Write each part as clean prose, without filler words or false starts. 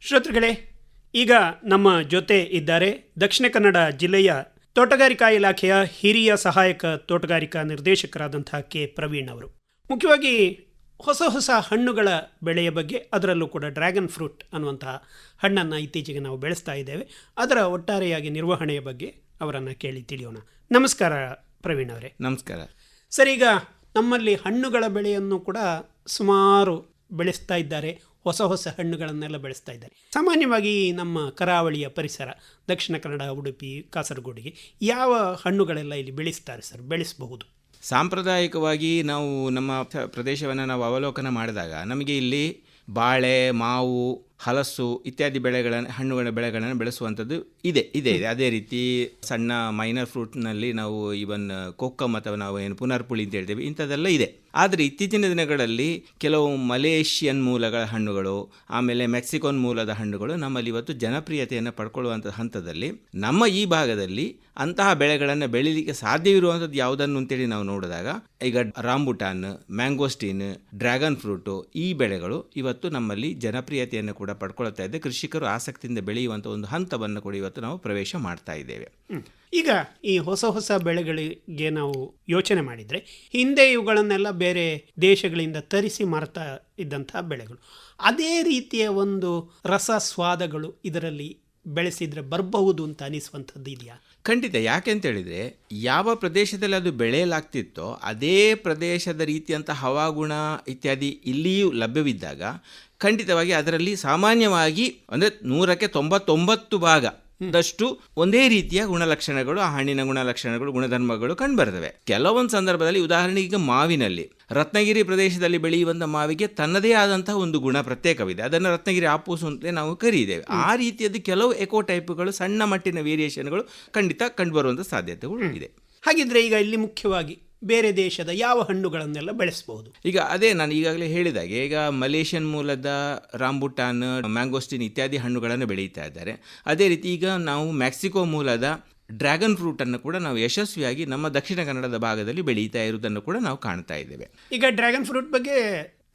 ಶ್ರೋತೃಗಳೇ, ಈಗ ನಮ್ಮ ಜೊತೆ ಇದ್ದಾರೆ ದಕ್ಷಿಣ ಕನ್ನಡ ಜಿಲ್ಲೆಯ ತೋಟಗಾರಿಕಾ ಇಲಾಖೆಯ ಹಿರಿಯ ಸಹಾಯಕ ತೋಟಗಾರಿಕಾ ನಿರ್ದೇಶಕರಾದಂತಹ ಕೆ ಪ್ರವೀಣ್ ಅವರು. ಮುಖ್ಯವಾಗಿ ಹೊಸ ಹೊಸ ಹಣ್ಣುಗಳ ಬೆಳೆಯ ಬಗ್ಗೆ, ಅದರಲ್ಲೂ ಕೂಡ ಡ್ರ್ಯಾಗನ್ ಫ್ರೂಟ್ ಅನ್ನುವಂತಹ ಹಣ್ಣನ್ನು ಇತ್ತೀಚೆಗೆ ನಾವು ಬೆಳೆಸ್ತಾ ಇದ್ದೇವೆ, ಅದರ ಒಟ್ಟಾರೆಯಾಗಿ ನಿರ್ವಹಣೆಯ ಬಗ್ಗೆ ಅವರನ್ನು ಕೇಳಿ ತಿಳಿಯೋಣ. ನಮಸ್ಕಾರ ಪ್ರವೀಣ್ ಅವರೇ. ನಮಸ್ಕಾರ ಸರ್, ಈಗ ನಮ್ಮಲ್ಲಿ ಹಣ್ಣುಗಳ ಬೆಳೆಯನ್ನು ಕೂಡ ಸುಮಾರು ಬೆಳೆಸ್ತಾ ಇದ್ದಾರೆ, ಹೊಸ ಹೊಸ ಹಣ್ಣುಗಳನ್ನೆಲ್ಲ ಬೆಳೆಸ್ತಾ ಇದ್ದಾರೆ. ಸಾಮಾನ್ಯವಾಗಿ ನಮ್ಮ ಕರಾವಳಿಯ ಪರಿಸರ, ದಕ್ಷಿಣ ಕನ್ನಡ, ಉಡುಪಿ, ಕಾಸರಗೋಡಿಗೆ ಯಾವ ಹಣ್ಣುಗಳೆಲ್ಲ ಇಲ್ಲಿ ಬೆಳೆಸ್ತಾರೆ ಸರ್, ಬೆಳೆಸಬಹುದು? ಸಾಂಪ್ರದಾಯಿಕವಾಗಿ ನಾವು ನಮ್ಮ ಪ್ರದೇಶವನ್ನು ನಾವು ಅವಲೋಕನ ಮಾಡಿದಾಗ ನಮಗೆ ಇಲ್ಲಿ ಬಾಳೆ, ಮಾವು, ಹಲಸು ಇತ್ಯಾದಿ ಹಣ್ಣುಗಳ ಬೆಳೆಗಳನ್ನು ಬೆಳೆಸುವಂಥದ್ದು ಇದೆ. ಅದೇ ರೀತಿ ಸಣ್ಣ ಮೈನರ್ ಫ್ರೂಟ್ನಲ್ಲಿ ನಾವು ಈವನ್ ಕೊಕ್ಕಮ್ ಅಥವಾ ನಾವು ಏನು ಪುನರ್ಪುಳಿ ಅಂತ ಹೇಳ್ತೇವೆ, ಇಂಥದ್ದೆಲ್ಲ ಇದೆ. ಆದರೆ ಇತ್ತೀಚಿನ ದಿನಗಳಲ್ಲಿ ಕೆಲವು ಮಲೇಷಿಯನ್ ಮೂಲಗಳ ಹಣ್ಣುಗಳು, ಆಮೇಲೆ ಮೆಕ್ಸಿಕೋನ್ ಮೂಲದ ಹಣ್ಣುಗಳು ನಮ್ಮಲ್ಲಿ ಇವತ್ತು ಜನಪ್ರಿಯತೆಯನ್ನು ಪಡ್ಕೊಳ್ಳುವಂಥ ಹಂತದಲ್ಲಿ ನಮ್ಮ ಈ ಭಾಗದಲ್ಲಿ ಅಂತಹ ಬೆಳೆಗಳನ್ನು ಬೆಳೀಲಿಕ್ಕೆ ಸಾಧ್ಯವಿರುವಂಥದ್ದು ಯಾವುದನ್ನು ಅಂತೇಳಿ ನಾವು ನೋಡಿದಾಗ ಈಗ ರಾಂಬುಟಾನ್, ಮ್ಯಾಂಗೋಸ್ಟೀನ್, ಡ್ರ್ಯಾಗನ್ ಫ್ರೂಟು ಈ ಬೆಳೆಗಳು ಇವತ್ತು ನಮ್ಮಲ್ಲಿ ಜನಪ್ರಿಯತೆಯನ್ನು ಕೂಡ ಪಡ್ಕೊಳ್ತಾ ಇದೆ. ಕೃಷಿಕರು ಆಸಕ್ತಿಯಿಂದ ಬೆಳೆಯುವಂಥ ಒಂದು ಹಂತವನ್ನು ಕೂಡ ಇವತ್ತು ನಾವು ಪ್ರವೇಶ ಮಾಡ್ತಾ ಇದ್ದೇವೆ. ಈಗ ಈ ಹೊಸ ಹೊಸ ಬೆಳೆಗಳಿಗೆ ನಾವು ಯೋಚನೆ ಮಾಡಿದರೆ, ಹಿಂದೆ ಇವುಗಳನ್ನೆಲ್ಲ ಬೇರೆ ದೇಶಗಳಿಂದ ತರಿಸಿ ಮಾರ್ತಾ ಇದ್ದಂತಹ ಬೆಳೆಗಳು, ಅದೇ ರೀತಿಯ ಒಂದು ರಸ ಸ್ವಾದಗಳು ಇದರಲ್ಲಿ ಬೆಳೆಸಿದರೆ ಬರಬಹುದು ಅಂತ ಅನಿಸುವಂಥದ್ದು ಇದೆಯಾ? ಖಂಡಿತ. ಯಾಕೆ ಅಂತ ಹೇಳಿದರೆ, ಯಾವ ಪ್ರದೇಶದಲ್ಲಿ ಅದು ಬೆಳೆಯಲಾಗ್ತಿತ್ತೋ ಅದೇ ಪ್ರದೇಶದ ರೀತಿಯಂಥ ಹವಾಗುಣ ಇತ್ಯಾದಿ ಇಲ್ಲಿಯೂ ಲಭ್ಯವಿದ್ದಾಗ ಖಂಡಿತವಾಗಿ ಅದರಲ್ಲಿ ಸಾಮಾನ್ಯವಾಗಿ ಅಂದರೆ 100ಕ್ಕೆ 99 ಭಾಗದಷ್ಟು ಒಂದೇ ರೀತಿಯ ಗುಣಲಕ್ಷಣಗಳು, ಆ ಹಣ್ಣಿನ ಗುಣಲಕ್ಷಣಗಳು, ಗುಣಧರ್ಮಗಳು ಕಂಡುಬರ್ತವೆ. ಕೆಲವೊಂದು ಸಂದರ್ಭದಲ್ಲಿ, ಉದಾಹರಣೆಗೆ ಈಗ ಮಾವಿನಲ್ಲಿ, ರತ್ನಗಿರಿ ಪ್ರದೇಶದಲ್ಲಿ ಬೆಳೆಯುವಂಥ ಮಾವಿಗೆ ತನ್ನದೇ ಆದಂತಹ ಒಂದು ಗುಣ ಪ್ರತ್ಯೇಕವಿದೆ. ಅದನ್ನು ರತ್ನಗಿರಿ ಆಪೂಸು ಅಂತಲೇ ನಾವು ಕರೀತೇವೆ. ಆ ರೀತಿಯದ್ದು ಕೆಲವು ಎಕೋ ಟೈಪ್ಗಳು, ಸಣ್ಣ ಮಟ್ಟಿನ ವೇರಿಯೇಷನ್ಗಳು ಖಂಡಿತ ಕಂಡುಬರುವಂಥ ಸಾಧ್ಯತೆಗಳು ಇದೆ. ಹಾಗಿದ್ರೆ ಈಗ ಇಲ್ಲಿ ಮುಖ್ಯವಾಗಿ ಬೇರೆ ದೇಶದ ಯಾವ ಹಣ್ಣುಗಳನ್ನೆಲ್ಲ ಬೆಳೆಸಬಹುದು? ಈಗ ಅದೇ ನಾನು ಈಗಾಗಲೇ ಹೇಳಿದಾಗೆ, ಈಗ ಮಲೇಷಿಯನ್ ಮೂಲದ ರಾಂಬುಟಾನ್, ಮ್ಯಾಂಗೋಸ್ಟಿನ್ ಇತ್ಯಾದಿ ಹಣ್ಣುಗಳನ್ನು ಬೆಳೀತಾ ಇದ್ದಾರೆ. ಅದೇ ರೀತಿ ಈಗ ನಾವು ಮೆಕ್ಸಿಕೋ ಮೂಲದ ಡ್ರ್ಯಾಗನ್ ಫ್ರೂಟನ್ನು ಕೂಡ ನಾವು ಯಶಸ್ವಿಯಾಗಿ ನಮ್ಮ ದಕ್ಷಿಣ ಕನ್ನಡದ ಭಾಗದಲ್ಲಿ ಬೆಳೀತಾ ಇರುವುದನ್ನು ಕೂಡ ನಾವು ಕಾಣ್ತಾ ಇದ್ದೇವೆ. ಈಗ ಡ್ರ್ಯಾಗನ್ ಫ್ರೂಟ್ ಬಗ್ಗೆ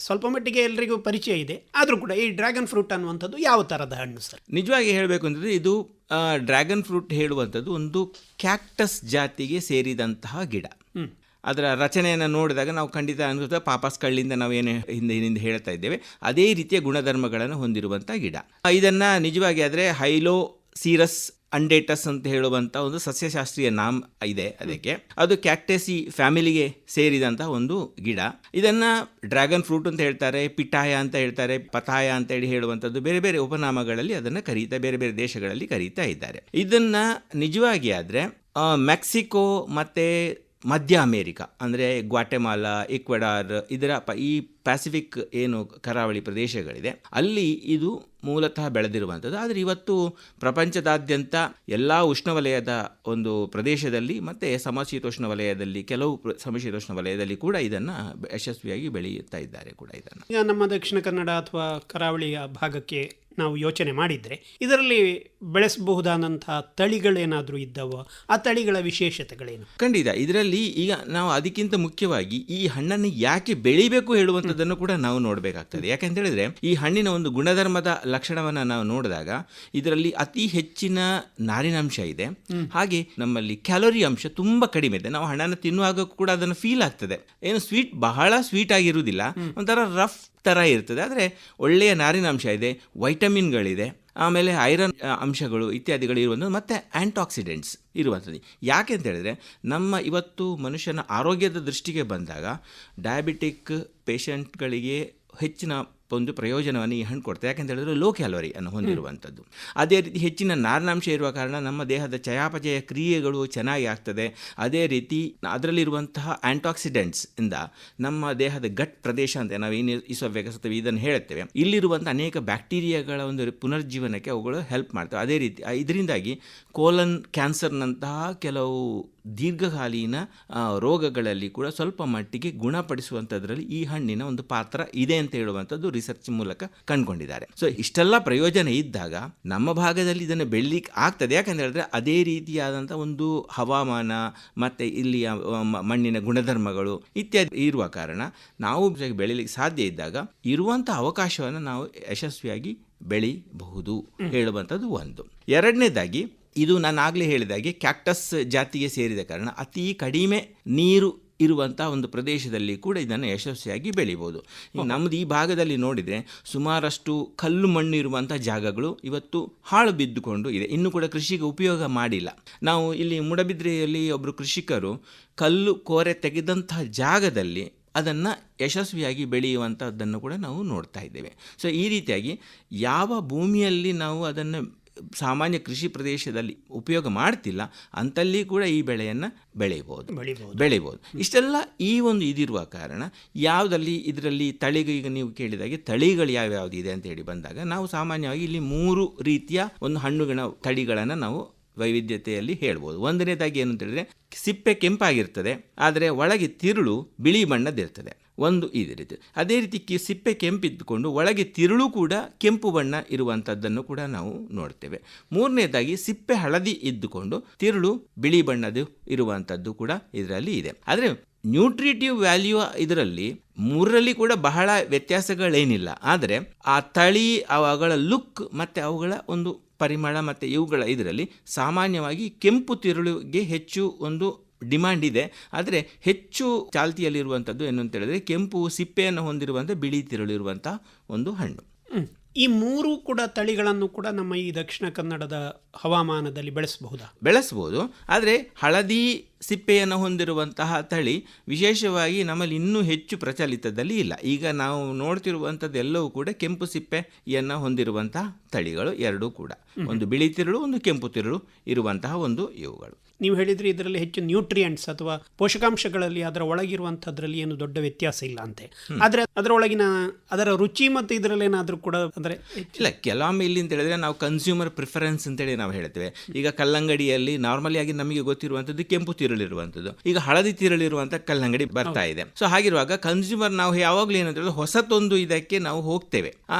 ಸ್ವಲ್ಪ ಮಟ್ಟಿಗೆ ಎಲ್ಲರಿಗೂ ಪರಿಚಯ ಇದೆ, ಆದರೂ ಕೂಡ ಈ ಡ್ರ್ಯಾಗನ್ ಫ್ರೂಟ್ ಅನ್ನುವಂಥದ್ದು ಯಾವ ಥರದ ಹಣ್ಣು ಸರ್? ನಿಜವಾಗಿ ಹೇಳಬೇಕು ಅಂತಂದರೆ, ಇದು ಡ್ರ್ಯಾಗನ್ ಫ್ರೂಟ್ ಹೇಳುವಂಥದ್ದು ಒಂದು ಕ್ಯಾಕ್ಟಸ್ ಜಾತಿಗೆ ಸೇರಿದಂತಹ ಗಿಡ. ಅದರ ರಚನೆಯನ್ನು ನೋಡಿದಾಗ ನಾವು ಖಂಡಿತ ಅನ್ಸುತ್ತೆ ಪಾಪಸ್ ಕಳ್ಳಿಂದ ನಾವೇನು ಹಿಂದೆ ಹೇಳ್ತಾ ಇದ್ದೇವೆ ಅದೇ ರೀತಿಯ ಗುಣಧರ್ಮಗಳನ್ನು ಹೊಂದಿರುವಂಥ ಗಿಡ. ಇದನ್ನು ನಿಜವಾಗಿ ಆದರೆ ಹೈಲೋಸಿರಸ್ ಅಂಡೇಟಸ್ ಅಂತ ಹೇಳುವಂಥ ಒಂದು ಸಸ್ಯಶಾಸ್ತ್ರೀಯ ನಾಮ ಇದೆ ಅದಕ್ಕೆ. ಅದು ಕ್ಯಾಕ್ಟೇಸಿ ಫ್ಯಾಮಿಲಿಗೆ ಸೇರಿದಂಥ ಒಂದು ಗಿಡ. ಇದನ್ನು ಡ್ರ್ಯಾಗನ್ ಫ್ರೂಟ್ ಅಂತ ಹೇಳ್ತಾರೆ, ಪಿಟಾಯ ಅಂತ ಹೇಳ್ತಾರೆ, ಪತಾಯ ಅಂತ ಹೇಳುವಂಥದ್ದು ಬೇರೆ ಬೇರೆ ಉಪನಾಮಗಳಲ್ಲಿ ಅದನ್ನು ಬೇರೆ ಬೇರೆ ದೇಶಗಳಲ್ಲಿ ಕರೀತಾ ಇದ್ದಾರೆ. ಇದನ್ನು ನಿಜವಾಗಿ ಆದರೆ ಮೆಕ್ಸಿಕೋ ಮತ್ತು ಮಧ್ಯ ಅಮೇರಿಕಾ ಅಂದರೆ ಗ್ವಾಟೆಮಾಲಾ, ಈಕ್ವೆಡಾರ್, ಇದರ ಈ ಪ್ಯಾಸಿಫಿಕ್ ಏನು ಕರಾವಳಿ ಪ್ರದೇಶಗಳಿದೆ ಅಲ್ಲಿ ಇದು ಮೂಲತಃ ಬೆಳೆದಿರುವಂಥದ್ದು. ಆದರೆ ಇವತ್ತು ಪ್ರಪಂಚದಾದ್ಯಂತ ಎಲ್ಲ ಉಷ್ಣವಲಯದ ಒಂದು ಪ್ರದೇಶದಲ್ಲಿ ಮತ್ತು ಸಮಶೀತೋಷ್ಣ ವಲಯದಲ್ಲಿ, ಕೆಲವು ಸಮಶೀತೋಷ್ಣ ವಲಯದಲ್ಲಿ ಕೂಡ ಇದನ್ನು ಯಶಸ್ವಿಯಾಗಿ ಬೆಳೆಯುತ್ತಾ ಇದ್ದಾರೆ ಕೂಡ ಇದನ್ನು. ಈಗ ನಮ್ಮ ದಕ್ಷಿಣ ಕನ್ನಡ ಅಥವಾ ಕರಾವಳಿಯ ಭಾಗಕ್ಕೆ ನಾವು ಯೋಚನೆ ಮಾಡಿದರೆ ಇದರಲ್ಲಿ ಬೆಳೆಸಬಹುದಾದಂತಹ ತಳಿಗಳೇನಾದರೂ ಇದ್ದಾವೋ? ಆ ತಳಿಗಳ ವಿಶೇಷತೆಗಳೇನು? ಖಂಡಿತ. ಇದರಲ್ಲಿ ಈಗ ನಾವು ಅದಕ್ಕಿಂತ ಮುಖ್ಯವಾಗಿ ಈ ಹಣ್ಣನ್ನು ಯಾಕೆ ಬೆಳಿಬೇಕು ಹೇಳುವಂಥದ್ದನ್ನು ಕೂಡ ನಾವು ನೋಡಬೇಕಾಗ್ತದೆ. ಯಾಕೆಂತ ಹೇಳಿದ್ರೆ, ಈ ಹಣ್ಣಿನ ಒಂದು ಗುಣಧರ್ಮದ ಲಕ್ಷಣವನ್ನು ನಾವು ನೋಡಿದಾಗ ಇದರಲ್ಲಿ ಅತಿ ಹೆಚ್ಚಿನ ನಾರಿನಾಂಶ ಇದೆ, ಹಾಗೆ ನಮ್ಮಲ್ಲಿ ಕ್ಯಾಲೋರಿ ಅಂಶ ತುಂಬ ಕಡಿಮೆ ಇದೆ. ನಾವು ಹಣ್ಣನ್ನು ತಿನ್ನುವಾಗ ಕೂಡ ಅದನ್ನು ಫೀಲ್ ಆಗ್ತದೆ, ಏನು ಸ್ವೀಟ್ ಬಹಳ ಸ್ವೀಟ್ ಆಗಿರುವುದಿಲ್ಲ, ಒಂಥರ ರಫ್ ಥರ ಇರ್ತದೆ. ಆದರೆ ಒಳ್ಳೆಯ ನಾರಿನಾಂಶ ಇದೆ, ವೈಟಮಿನ್ಗಳಿದೆ, ಆಮೇಲೆ ಐರನ್ ಅಂಶಗಳು ಇತ್ಯಾದಿಗಳು ಇರುವಂಥದ್ದು, ಮತ್ತು ಆ್ಯಂಟಾಕ್ಸಿಡೆಂಟ್ಸ್ ಇರುವಂಥದ್ದು. ಯಾಕೆ ಅಂತ ಹೇಳಿದ್ರೆ, ನಮ್ಮ ಇವತ್ತು ಮನುಷ್ಯನ ಆರೋಗ್ಯದ ದೃಷ್ಟಿಗೆ ಬಂದಾಗ ಡಯಾಬಿಟಿಕ್ ಪೇಷಂಟ್ಗಳಿಗೆ ಹೆಚ್ಚಿನ ಒಂದು ಪ್ರಯೋಜನವನ್ನು ಈ ಹಣ್ಣು ಕೊಡ್ತದೆ. ಯಾಕೆಂತ ಹೇಳಿದ್ರೆ ಲೋ ಕ್ಯಾಲೋರಿ ಅನ್ನು ಹೊಂದಿರುವಂಥದ್ದು. ಅದೇ ರೀತಿ ಹೆಚ್ಚಿನ ನಾರಿನಾಂಶ ಇರುವ ಕಾರಣ ನಮ್ಮ ದೇಹದ ಚಯಾಪಚಯ ಕ್ರಿಯೆಗಳು ಚೆನ್ನಾಗಿ ಆಗ್ತದೆ. ಅದೇ ರೀತಿ ಅದರಲ್ಲಿರುವಂತಹ ಆ್ಯಂಟಾಕ್ಸಿಡೆಂಟ್ಸ್ ಇಂದ ನಮ್ಮ ದೇಹದ ಗಟ್ ಪ್ರದೇಶ ಅಂತ ನಾವು ಏನು ಈಸೋಫೇಗಸ್ ಅಥವಾ ಇದನ್ನು ಹೇಳುತ್ತೇವೆ, ಇಲ್ಲಿರುವಂಥ ಅನೇಕ ಬ್ಯಾಕ್ಟೀರಿಯಾಗಳ ಒಂದು ಪುನರ್ಜೀವನಕ್ಕೆ ಅವುಗಳು ಹೆಲ್ಪ್ ಮಾಡ್ತವೆ. ಅದೇ ರೀತಿ ಇದರಿಂದಾಗಿ ಕೋಲನ್ ಕ್ಯಾನ್ಸರ್ನಂತಹ ಕೆಲವು ದೀರ್ಘಕಾಲೀನ ರೋಗಗಳಲ್ಲಿ ಕೂಡ ಸ್ವಲ್ಪ ಮಟ್ಟಿಗೆ ಗುಣಪಡಿಸುವಂಥದ್ರಲ್ಲಿ ಈ ಹಣ್ಣಿನ ಒಂದು ಪಾತ್ರ ಇದೆ ಅಂತ ಹೇಳುವಂಥದ್ದು ರಿಸರ್ಚ್ ಮೂಲಕ ಕಂಡುಕೊಂಡಿದ್ದಾರೆ. ಸೊ ಇಷ್ಟೆಲ್ಲ ಪ್ರಯೋಜನ ಇದ್ದಾಗ ನಮ್ಮ ಭಾಗದಲ್ಲಿ ಇದನ್ನು ಬೆಳಲಿಕ್ಕೆ ಆಗ್ತದೆ. ಯಾಕಂತ ಹೇಳಿದ್ರೆ ಅದೇ ರೀತಿಯಾದಂಥ ಒಂದು ಹವಾಮಾನ ಮತ್ತು ಇಲ್ಲಿಯ ಮಣ್ಣಿನ ಗುಣಧರ್ಮಗಳು ಇತ್ಯಾದಿ ಇರುವ ಕಾರಣ ನಾವು ಬೆಳೀಲಿಕ್ಕೆ ಸಾಧ್ಯ ಇದ್ದಾಗ ಇರುವಂಥ ಅವಕಾಶವನ್ನು ನಾವು ಯಶಸ್ವಿಯಾಗಿ ಬೆಳಿಬಹುದು ಹೇಳುವಂಥದ್ದು ಒಂದು. ಎರಡನೇದಾಗಿ, ಇದು ನಾನು ಆಗಲೇ ಹೇಳಿದಾಗೆ ಕ್ಯಾಕ್ಟಸ್ ಜಾತಿಗೆ ಸೇರಿದ ಕಾರಣ ಅತಿ ಕಡಿಮೆ ನೀರು ಇರುವಂಥ ಒಂದು ಪ್ರದೇಶದಲ್ಲಿ ಕೂಡ ಇದನ್ನು ಯಶಸ್ವಿಯಾಗಿ ಬೆಳಿಬೋದು. ನಮ್ಮದು ಈ ಭಾಗದಲ್ಲಿ ನೋಡಿದರೆ ಸುಮಾರಷ್ಟು ಕಲ್ಲು ಮಣ್ಣು ಇರುವಂಥ ಜಾಗಗಳು ಇವತ್ತು ಹಾಳು ಬಿದ್ದುಕೊಂಡು ಇದೆ, ಇನ್ನೂ ಕೂಡ ಕೃಷಿಗೆ ಉಪಯೋಗ ಮಾಡಿಲ್ಲ. ನಾವು ಇಲ್ಲಿ ಮೂಡಬಿದ್ರೆಯಲ್ಲಿ ಒಬ್ಬರು ಕೃಷಿಕರು ಕಲ್ಲು ಕೋರೆ ತೆಗೆದಂಥ ಜಾಗದಲ್ಲಿ ಅದನ್ನು ಯಶಸ್ವಿಯಾಗಿ ಬೆಳೆಯುವಂಥದ್ದನ್ನು ಕೂಡ ನಾವು ನೋಡ್ತಾ ಇದ್ದೇವೆ. ಸೊ ಈ ರೀತಿಯಾಗಿ ಯಾವ ಭೂಮಿಯಲ್ಲಿ ನಾವು ಅದನ್ನು ಸಾಮಾನ್ಯ ಕೃಷಿ ಪ್ರದೇಶದಲ್ಲಿ ಉಪಯೋಗ ಮಾಡ್ತಿಲ್ಲ ಅಂತಲ್ಲಿ ಕೂಡ ಈ ಬೆಳೆಯನ್ನು ಬೆಳಿಬೋದು. ಇಷ್ಟೆಲ್ಲ ಈ ಒಂದು ಇದಿರುವ ಕಾರಣ ಯಾವುದಲ್ಲಿ ಇದರಲ್ಲಿ ತಳಿಗೆ, ಈಗ ನೀವು ಕೇಳಿದಾಗೆ ತಳಿಗಳು ಯಾವ್ಯಾವುದು ಇದೆ ಅಂತ ಹೇಳಿ ಬಂದಾಗ ನಾವು ಸಾಮಾನ್ಯವಾಗಿ ಇಲ್ಲಿ 3 ರೀತಿಯ ಒಂದು ಹಣ್ಣುಗಳ ತಳಿಗಳನ್ನು ನಾವು ವೈವಿಧ್ಯತೆಯಲ್ಲಿ ಹೇಳ್ಬೋದು. ಒಂದನೇದಾಗಿ ಏನು ಅಂತ ಹೇಳಿದ್ರೆ, ಸಿಪ್ಪೆ ಕೆಂಪಾಗಿರ್ತದೆ ಆದರೆ ಒಳಗೆ ತಿರುಳು ಬಿಳಿ ಬಣ್ಣದಿರ್ತದೆ, ಒಂದು ಇದೇ ರೀತಿ. ಅದೇ ರೀತಿ ಸಿಪ್ಪೆ ಕೆಂಪಿದ್ದುಕೊಂಡು ಒಳಗೆ ತಿರುಳು ಕೂಡ ಕೆಂಪು ಬಣ್ಣ ಇರುವಂಥದ್ದನ್ನು ಕೂಡ ನಾವು ನೋಡ್ತೇವೆ. ಮೂರನೇದಾಗಿ ಸಿಪ್ಪೆ ಹಳದಿ ಇದ್ದುಕೊಂಡು ತಿರುಳು ಬಿಳಿ ಬಣ್ಣದ್ದು ಇರುವಂಥದ್ದು ಕೂಡ ಇದರಲ್ಲಿ ಇದೆ. ಆದರೆ ನ್ಯೂಟ್ರಿಟಿವ್ ವ್ಯಾಲ್ಯೂ ಇದರಲ್ಲಿ 3ರಲ್ಲಿ ಕೂಡ ಬಹಳ ವ್ಯತ್ಯಾಸಗಳೇನಿಲ್ಲ. ಆದರೆ ಆ ತಳಿ, ಅವುಗಳ ಲುಕ್ ಮತ್ತು ಅವುಗಳ ಒಂದು ಪರಿಮಳ ಮತ್ತು ಇವುಗಳ ಇದರಲ್ಲಿ ಸಾಮಾನ್ಯವಾಗಿ ಕೆಂಪು ತಿರುಳಿಗೆ ಹೆಚ್ಚು ಒಂದು ಡಿಮ್ಯಾಂಡ್ ಇದೆ. ಆದರೆ ಹೆಚ್ಚು ಚಾಲ್ತಿಯಲ್ಲಿರುವಂಥದ್ದು ಏನು ಅಂತ ಹೇಳಿದ್ರೆ ಕೆಂಪು ಸಿಪ್ಪೆಯನ್ನು ಹೊಂದಿರುವಂಥ ಬಿಳಿ ತಿರುಳಿರುವಂಥ ಒಂದು ಹಣ್ಣು. ಈ 3 ಕೂಡ ತಳಿಗಳನ್ನು ಕೂಡ ನಮ್ಮ ಈ ದಕ್ಷಿಣ ಕನ್ನಡದ ಹವಾಮಾನದಲ್ಲಿ ಬೆಳೆಸಬಹುದು. ಆದರೆ ಹಳದಿ ಸಿಪ್ಪೆಯನ್ನು ಹೊಂದಿರುವಂತಹ ತಳಿ ವಿಶೇಷವಾಗಿ ನಮ್ಮಲ್ಲಿ ಇನ್ನೂ ಹೆಚ್ಚು ಪ್ರಚಲಿತದಲ್ಲಿ ಇಲ್ಲ. ಈಗ ನಾವು ನೋಡ್ತಿರುವಂಥದ್ದು ಎಲ್ಲವೂ ಕೂಡ ಕೆಂಪು ಸಿಪ್ಪೆಯನ್ನು ಹೊಂದಿರುವಂತಹ ತಳಿಗಳು, ಎರಡೂ ಕೂಡ, ಒಂದು ಬಿಳಿ ತಿರುಳು ಒಂದು ಕೆಂಪು ತಿರುಳು ಇರುವಂತಹ ಒಂದು ಇವುಗಳು. ನೀವು ಹೇಳಿದ್ರಿ ಇದರಲ್ಲಿ ಹೆಚ್ಚು ನ್ಯೂಟ್ರಿಯೆಂಟ್ಸ್ ಅಥವಾ ಪೋಷಕಾಂಶಗಳಲ್ಲಿ ಅದರ ಒಳಗಿರುವಂಥದ್ರಲ್ಲಿ ಏನು ದೊಡ್ಡ ವ್ಯತ್ಯಾಸ ಇಲ್ಲ ಅಂತೆ. ಆದರೆ ಅದರೊಳಗಿನ ಅದರ ರುಚಿ ಮತ್ತು ಇದರಲ್ಲಿ ಏನಾದರೂ ಕೂಡ ಅಂದರೆ ಇಲ್ಲ, ಕೆಲವೊಮ್ಮೆ ಇಲ್ಲಿ ಅಂತ ಹೇಳಿದ್ರೆ ನಾವು ಕನ್ಸ್ಯೂಮರ್ ಪ್ರಿಫರೆನ್ಸ್ ಅಂತೇಳಿ ನಾವು ಹೇಳ್ತೇವೆ. ಈಗ ಕಲ್ಲಂಗಡಿಯಲ್ಲಿ ನಾರ್ಮಲಿ ಆಗಿ ನಮಗೆ ಗೊತ್ತಿರುವಂಥದ್ದು ಕೆಂಪು ತಿರುಳಿರುವಂಥದ್ದು, ಈಗ ಹಳದಿ ತಿರುಳಿರುವಂಥ ಕಲ್ಲಂಗಡಿ ಬರ್ತಾ ಇದೆ. ಸೊ ಹಾಗಿರುವಾಗ ಕನ್ಸ್ಯೂಮರ್ ನಾವು ಯಾವಾಗಲೂ ಏನು ಅಂತ ಹೇಳಿದ್ರೆ ಹೊಸತೊಂದು ಇದಕ್ಕೆ ನಾವು ಹೋಗ್ತೇವೆ,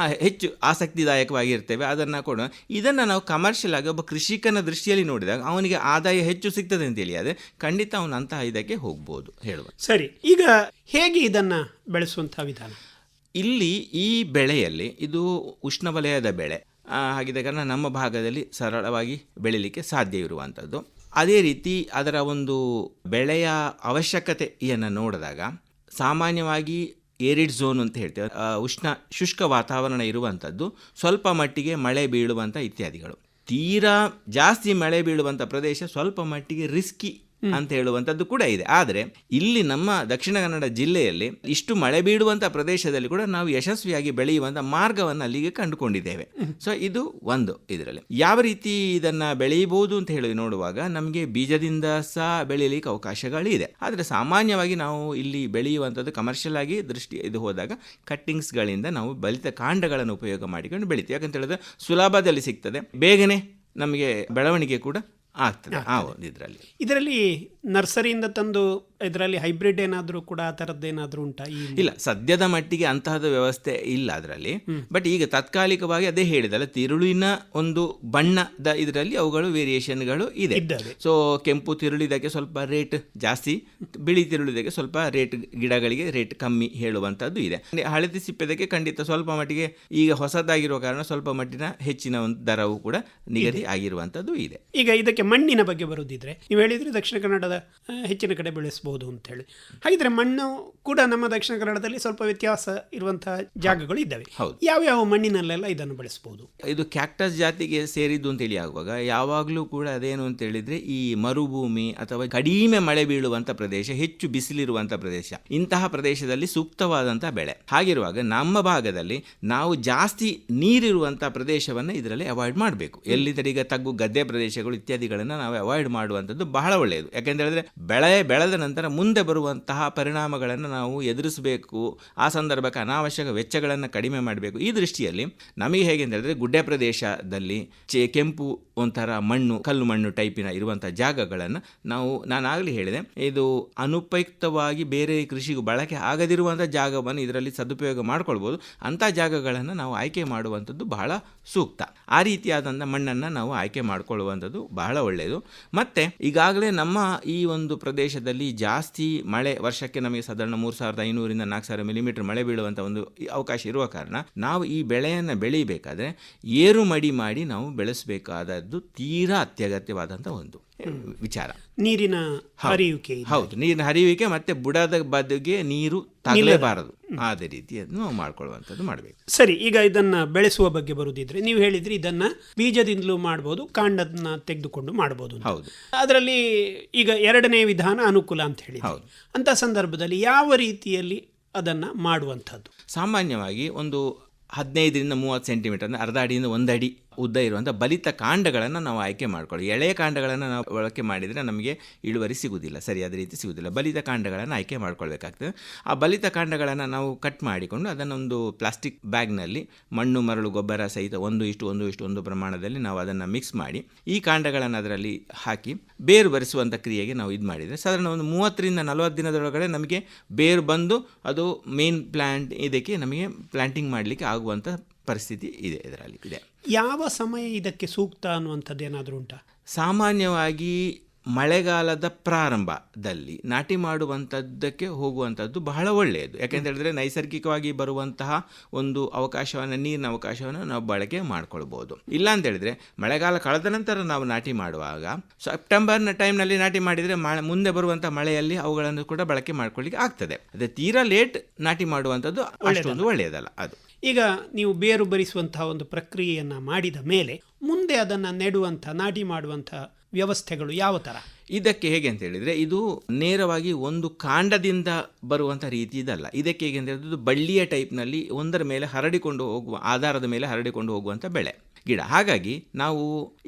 ಹೆಚ್ಚು ಆಸಕ್ತಿದಾಯಕವಾಗಿರ್ತೇವೆ, ಅದನ್ನು ಕೂಡ. ಇದನ್ನು ನಾವು ಕಮರ್ಷಿಯಲ್ ಆಗಿ ಒಬ್ಬ ಕೃಷಿಕನ ದೃಷ್ಟಿಯಲ್ಲಿ ನೋಡಿದಾಗ ಅವನಿಗೆ ಆದಾಯ ಹೆಚ್ಚು ಸಿಗ್ತದೆ ಅಂತೇಳಿ ಆದರೆ ಖಂಡಿತ ಅವನಂತಹ ಇದಕ್ಕೆ ಹೋಗ್ಬೋದು ಹೇಳುವ. ಸರಿ, ಈಗ ಹೇಗೆ ಇದನ್ನು ಬೆಳೆಸುವಂತಹ ವಿಧಾನ? ಇಲ್ಲಿ ಈ ಬೆಳೆಯಲ್ಲಿ ಇದು ಉಷ್ಣವಲಯದ ಬೆಳೆ ಆಗಿದೆ ಕಾರಣ ನಮ್ಮ ಭಾಗದಲ್ಲಿ ಸರಳವಾಗಿ ಬೆಳೀಲಿಕ್ಕೆ ಸಾಧ್ಯ ಇರುವಂಥದ್ದು. ಅದೇ ರೀತಿ ಅದರ ಒಂದು ಬೆಳೆಯ ಅವಶ್ಯಕತೆಯನ್ನು ನೋಡಿದಾಗ ಸಾಮಾನ್ಯವಾಗಿ ಏರಿಡ್ ಝೋನ್ ಅಂತ ಹೇಳ್ತೇವೆ, ಶುಷ್ಕ ವಾತಾವರಣ ಇರುವಂಥದ್ದು, ಸ್ವಲ್ಪ ಮಟ್ಟಿಗೆ ಮಳೆ ಬೀಳುವಂಥ ಇತ್ಯಾದಿಗಳು. ತೀರಾ ಜಾಸ್ತಿ ಮಳೆ ಬೀಳುವಂಥ ಪ್ರದೇಶ ಸ್ವಲ್ಪ ಮಟ್ಟಿಗೆ ರಿಸ್ಕಿ ಅಂತ ಹೇಳುವಂಥದ್ದು ಕೂಡ ಇದೆ. ಆದರೆ ಇಲ್ಲಿ ನಮ್ಮ ದಕ್ಷಿಣ ಕನ್ನಡ ಜಿಲ್ಲೆಯಲ್ಲಿ ಇಷ್ಟು ಮಳೆ ಬೀಳುವಂಥ ಪ್ರದೇಶದಲ್ಲಿ ಕೂಡ ನಾವು ಯಶಸ್ವಿಯಾಗಿ ಬೆಳೆಯುವಂಥ ಮಾರ್ಗವನ್ನು ಅಲ್ಲಿಗೆ ಕಂಡುಕೊಂಡಿದ್ದೇವೆ. ಸೊ ಇದು ಒಂದು. ಇದರಲ್ಲಿ ಯಾವ ರೀತಿ ಇದನ್ನು ಬೆಳೆಯಬಹುದು ಅಂತ ಹೇಳಿ ನೋಡುವಾಗ ನಮಗೆ ಬೀಜದಿಂದ ಸಹ ಬೆಳೀಲಿಕ್ಕೆ ಅವಕಾಶಗಳಿದೆ. ಆದರೆ ಸಾಮಾನ್ಯವಾಗಿ ನಾವು ಇಲ್ಲಿ ಬೆಳೆಯುವಂಥದ್ದು ಕಮರ್ಷಿಯಲ್ ಆಗಿ ಇದು ಹೋದಾಗ ಕಟ್ಟಿಂಗ್ಸ್ಗಳಿಂದ ನಾವು ಬಲಿತ ಕಾಂಡಗಳನ್ನು ಉಪಯೋಗ ಮಾಡಿಕೊಂಡು ಬೆಳಿತೀವಿ. ಯಾಕಂತ ಹೇಳಿದ್ರೆ ಸುಲಭದಲ್ಲಿ ಸಿಗ್ತದೆ, ಬೇಗನೆ ನಮಗೆ ಬೆಳವಣಿಗೆ ಕೂಡ ಆಗ್ತದೆ. ಇದರಲ್ಲಿ ನರ್ಸರಿಯಿಂದ ತಂದು ಇದರಲ್ಲಿ ಹೈಬ್ರಿಡ್ ಏನಾದರೂ ಕೂಡ ಆ ಥರದ್ದೇನಾದರೂ ಉಂಟಾ? ಇಲ್ಲ, ಸದ್ಯದ ಮಟ್ಟಿಗೆ ಅಂತಹದ ವ್ಯವಸ್ಥೆ ಇಲ್ಲ ಅದರಲ್ಲಿ. ಬಟ್ ಈಗ ತಾತ್ಕಾಲಿಕವಾಗಿ ಅದೇ ಹೇಳಿದಲ್ಲ, ತಿರುಳಿನ ಒಂದು ಬಣ್ಣದ ಇದರಲ್ಲಿ ಅವುಗಳು ವೇರಿಯೇಷನ್ಗಳು ಇದೆ. ಸೊ ಕೆಂಪು ತಿರುಳಿದಕ್ಕೆ ಸ್ವಲ್ಪ ರೇಟ್ ಜಾಸ್ತಿ, ಬಿಳಿ ತಿರುಳಿದಕ್ಕೆ ಸ್ವಲ್ಪ ರೇಟ್, ಗಿಡಗಳಿಗೆ ರೇಟ್ ಕಮ್ಮಿ ಹೇಳುವಂಥದ್ದು ಇದೆ. ಹಳದಿ ಸಿಪ್ಪೆದಕ್ಕೆ ಖಂಡಿತ ಸ್ವಲ್ಪ ಮಟ್ಟಿಗೆ ಈಗ ಹೊಸದಾಗಿರುವ ಕಾರಣ ಸ್ವಲ್ಪ ಮಟ್ಟಿನ ಹೆಚ್ಚಿನ ಒಂದು ದರವು ಕೂಡ ನಿಗದಿ ಆಗಿರುವಂಥದ್ದು ಇದೆ. ಈಗ ಇದಕ್ಕೆ ಮಣ್ಣಿನ ಬಗ್ಗೆ ಬರುವುದಿದ್ರೆ ನೀವು ಹೇಳಿದ್ರೆ ದಕ್ಷಿಣ ಕನ್ನಡದ ಹೆಚ್ಚಿನ ಕಡೆ ಬೆಳೆಸಬಹುದು ಅಂತ ಹೇಳಿ. ಹಾಗಿದ್ರೆ ಮಣ್ಣು ಕೂಡ ನಮ್ಮ ದಕ್ಷಿಣ ಕನ್ನಡದಲ್ಲಿ ಸ್ವಲ್ಪ ವ್ಯತ್ಯಾಸ ಇರುವಂತಹ ಜಾಗಗಳು ಇದ್ದಾವೆ. ಯಾವ್ಯಾವ ಮಣ್ಣಿನಲ್ಲೆಲ್ಲ ಇದನ್ನು ಬೆಳೆಸಬಹುದು? ಇದು ಕ್ಯಾಕ್ಟಸ್ ಜಾತಿಗೆ ಸೇರಿದ್ದು ಅಂತೇಳಿ ಆಗುವಾಗ ಯಾವಾಗಲೂ ಕೂಡ ಅದೇನು ಅಂತ ಹೇಳಿದ್ರೆ ಈ ಮರುಭೂಮಿ ಅಥವಾ ಕಡಿಮೆ ಮಳೆ ಬೀಳುವಂಥ ಪ್ರದೇಶ, ಹೆಚ್ಚು ಬಿಸಿಲಿರುವಂಥ ಪ್ರದೇಶ, ಇಂತಹ ಪ್ರದೇಶದಲ್ಲಿ ಸೂಕ್ತವಾದಂಥ ಬೆಳೆ. ಹಾಗಿರುವಾಗ ನಮ್ಮ ಭಾಗದಲ್ಲಿ ನಾವು ಜಾಸ್ತಿ ನೀರಿರುವಂಥ ಪ್ರದೇಶವನ್ನು ಇದರಲ್ಲಿ ಅವಾಯ್ಡ್ ಮಾಡಬೇಕು. ಎಲ್ಲಿದ್ದರೆ ಈಗ ತಗ್ಗು ಗದ್ದೆ ಪ್ರದೇಶಗಳು ಇತ್ಯಾದಿಗಳನ್ನು ನಾವು ಅವಾಯ್ಡ್ ಮಾಡುವಂಥದ್ದು ಬಹಳ ಒಳ್ಳೆಯದು. ಯಾಕೆಂತ ಹೇಳಿದ್ರೆ ಬೆಳೆದ ನಂತರ ಮುಂದೆ ಬರುವಂತಹ ಪರಿಣಾಮಗಳನ್ನು ನಾವು ಎದುರಿಸಬೇಕು. ಆ ಸಂದರ್ಭಕ್ಕೆ ಅನಾವಶ್ಯಕ ವೆಚ್ಚಗಳನ್ನು ಕಡಿಮೆ ಮಾಡಬೇಕು. ಈ ದೃಷ್ಟಿಯಲ್ಲಿ ನಮಗೆ ಹೇಗೆ ಅಂತ ಹೇಳಿದ್ರೆ ಗುಡ್ಡೆ ಪ್ರದೇಶದಲ್ಲಿ ಕೆಂಪು ಒಂಥರ ಮಣ್ಣು, ಕಲ್ಲು ಮಣ್ಣು ಟೈಪಿನ ಇರುವಂಥ ಜಾಗಗಳನ್ನು ನಾನು ಆಗಲೇ ಹೇಳಿದೆ, ಇದು ಅನುಪಯುಕ್ತವಾಗಿ ಬೇರೆ ಕೃಷಿಗೂ ಬಳಕೆ ಆಗದಿರುವಂಥ ಜಾಗವನ್ನು ಇದರಲ್ಲಿ ಸದುಪಯೋಗ ಮಾಡ್ಕೊಳ್ಬೋದು. ಅಂಥ ಜಾಗಗಳನ್ನು ನಾವು ಆಯ್ಕೆ ಮಾಡುವಂಥದ್ದು ಬಹಳ ಸೂಕ್ತ. ಆ ರೀತಿಯಾದಂಥ ಮಣ್ಣನ್ನು ನಾವು ಆಯ್ಕೆ ಮಾಡಿಕೊಳ್ಳುವಂಥದ್ದು ಬಹಳ ಒಳ್ಳೆಯದು. ಮತ್ತು ಈಗಾಗಲೇ ನಮ್ಮ ಈ ಈ ಒಂದು ಪ್ರದೇಶದಲ್ಲಿ ಜಾಸ್ತಿ ಮಳೆ, ವರ್ಷಕ್ಕೆ ನಮಗೆ ಸಾಧಾರಣ 3500 4000 ಮಿಲಿಮೀಟರ್ ಮಳೆ ಬೀಳುವಂಥ ಒಂದು ಅವಕಾಶ ಇರುವ ಕಾರಣ ನಾವು ಈ ಬೆಳೆಯನ್ನು ಬೆಳೀಬೇಕಾದ್ರೆ ಏರು ಮಡಿ ಮಾಡಿ ನಾವು ಬೆಳೆಸಬೇಕಾದದ್ದು ತೀರಾ ಅತ್ಯಗತ್ಯವಾದಂಥ ಒಂದು ವಿಚಾರ. ನೀರಿನ ಹರಿಯುವಿಕೆ. ಹೌದು, ನೀರಿನ ಹರಿಯುವಿಕೆ ಮತ್ತೆ ಬುಡದ ಬದಿಗೆ ನೀರು ತಗಲೇಬಾರದು, ಅದೇ ರೀತಿಯನ್ನು ನಾವು ಮಾಡ್ಕೊಳ್ಳುವಂಥದ್ದು ಮಾಡಬೇಕು. ಸರಿ, ಈಗ ಇದನ್ನ ಬೆಳೆಸುವ ಬಗ್ಗೆ ಬರುದಿದ್ರೆ ನೀವು ಹೇಳಿದ್ರಿ ಇದನ್ನ ಬೀಜದಿಂದಲೂ ಮಾಡಬಹುದು, ಕಾಂಡದನ್ನ ತೆಗೆದುಕೊಂಡು ಮಾಡಬಹುದು. ಹೌದು, ಅದರಲ್ಲಿ ಈಗ ಎರಡನೇ ವಿಧಾನ ಅನುಕೂಲ ಅಂತ ಹೇಳಿ. ಅಂತ ಸಂದರ್ಭದಲ್ಲಿ ಯಾವ ರೀತಿಯಲ್ಲಿ ಅದನ್ನ ಮಾಡುವಂಥದ್ದು? ಸಾಮಾನ್ಯವಾಗಿ ಒಂದು 15-30 ಸೆಂಟಿಮೀಟರ್ ಅಂದರೆ ಅರ್ಧ ಅಡಿಯಿಂದ 1 ಅಡಿ ಉದ್ದ ಇರುವಂಥ ಬಲಿತ ಕಾಂಡಗಳನ್ನು ನಾವು ಆಯ್ಕೆ ಮಾಡ್ಕೊಳ್ಳಿ. ಎಳೆಯ ಕಾಂಡಗಳನ್ನು ನಾವು ಬಳಕೆ ಮಾಡಿದರೆ ನಮಗೆ ಇಳುವರಿ ಸಿಗುವುದಿಲ್ಲ, ಸರಿಯಾದ ರೀತಿ ಸಿಗುವುದಿಲ್ಲ. ಬಲಿತ ಕಾಂಡಗಳನ್ನು ಆಯ್ಕೆ ಮಾಡ್ಕೊಳ್ಬೇಕಾಗ್ತದೆ. ಆ ಬಲಿತ ಕಾಂಡಗಳನ್ನು ನಾವು ಕಟ್ ಮಾಡಿಕೊಂಡು ಅದನ್ನೊಂದು ಪ್ಲಾಸ್ಟಿಕ್ ಬ್ಯಾಗ್ನಲ್ಲಿ ಮಣ್ಣು, ಮರಳು, ಗೊಬ್ಬರ ಸಹಿತ 1:1:1 ಪ್ರಮಾಣದಲ್ಲಿ ನಾವು ಅದನ್ನು ಮಿಕ್ಸ್ ಮಾಡಿ ಈ ಕಾಂಡಗಳನ್ನು ಅದರಲ್ಲಿ ಹಾಕಿ ಬೇರು ಬರಿಸುವಂಥ ಕ್ರಿಯೆಗೆ ನಾವು ಇದು ಮಾಡಿದರೆ ಸಾಧಾರಣ ಒಂದು 30-40 ದಿನದೊಳಗಡೆ ನಮಗೆ ಬೇರು ಬಂದು ಅದು ಮೇನ್ ಪ್ಲ್ಯಾಂಟ್ ಇದಕ್ಕೆ ನಮಗೆ ಪ್ಲ್ಯಾಂಟಿಂಗ್ ಮಾಡಲಿಕ್ಕೆ ಆಗುವಂಥ ಪರಿಸ್ಥಿತಿ ಇದೆ. ಇದರಲ್ಲಿ ಇದೆ. ಯಾವ ಸಮಯ ಇದಕ್ಕೆ ಸೂಕ್ತ ಅನ್ನುವಂಥದ್ದು ಏನಾದರೂ ಉಂಟಾ? ಸಾಮಾನ್ಯವಾಗಿ ಮಳೆಗಾಲದ ಪ್ರಾರಂಭದಲ್ಲಿ ನಾಟಿ ಮಾಡುವಂಥದ್ದಕ್ಕೆ ಹೋಗುವಂಥದ್ದು ಬಹಳ ಒಳ್ಳೆಯದು. ಯಾಕೆಂತ ಹೇಳಿದ್ರೆ ನೈಸರ್ಗಿಕವಾಗಿ ಬರುವಂತಹ ಒಂದು ಅವಕಾಶವನ್ನು, ನೀರಿನ ಅವಕಾಶವನ್ನು ನಾವು ಬಳಕೆ ಮಾಡ್ಕೊಳ್ಬೋದು. ಇಲ್ಲ ಅಂತ ಹೇಳಿದ್ರೆ ಮಳೆಗಾಲ ಕಳೆದ ನಂತರ ನಾವು ನಾಟಿ ಮಾಡುವಾಗ ಸೆಪ್ಟೆಂಬರ್ನ ಟೈಮ್ನಲ್ಲಿ ನಾಟಿ ಮಾಡಿದರೆ ಮುಂದೆ ಬರುವಂಥ ಮಳೆಯಲ್ಲಿ ಅವುಗಳನ್ನು ಕೂಡ ಬಳಕೆ ಮಾಡ್ಕೊಳ್ಳಿಕ್ಕೆ ಆಗ್ತದೆ. ಅದೇ ತೀರಾ ಲೇಟ್ ನಾಟಿ ಮಾಡುವಂಥದ್ದು ಅಷ್ಟೊಂದು ಒಳ್ಳೆಯದಲ್ಲ. ಅದು ಈಗ ನೀವು ಬೇರು ಬರಿಸುವಂತಹ ಒಂದು ಪ್ರಕ್ರಿಯೆಯನ್ನು ಮಾಡಿದ ಮೇಲೆ ಮುಂದೆ ಅದನ್ನು ನೆಡುವಂಥ, ನಾಟಿ ಮಾಡುವಂಥ ವ್ಯವಸ್ಥೆಗಳು ಯಾವ ಥರ? ಇದಕ್ಕೆ ಹೇಗೆ ಅಂತ ಹೇಳಿದರೆ ಇದು ನೇರವಾಗಿ ಒಂದು ಕಾಂಡದಿಂದ ಬರುವಂಥ ರೀತಿ ಇದಲ್ಲ. ಇದಕ್ಕೆ ಹೇಗೆ ಅಂತ ಹೇಳಿದ್ರೆ ಬಳ್ಳಿಯ ಟೈಪ್ನಲ್ಲಿ ಒಂದರ ಮೇಲೆ ಹರಡಿಕೊಂಡು ಹೋಗುವ, ಆಧಾರದ ಮೇಲೆ ಹರಡಿಕೊಂಡು ಹೋಗುವಂಥ ಬೆಳೆ ಗಿಡ. ಹಾಗಾಗಿ ನಾವು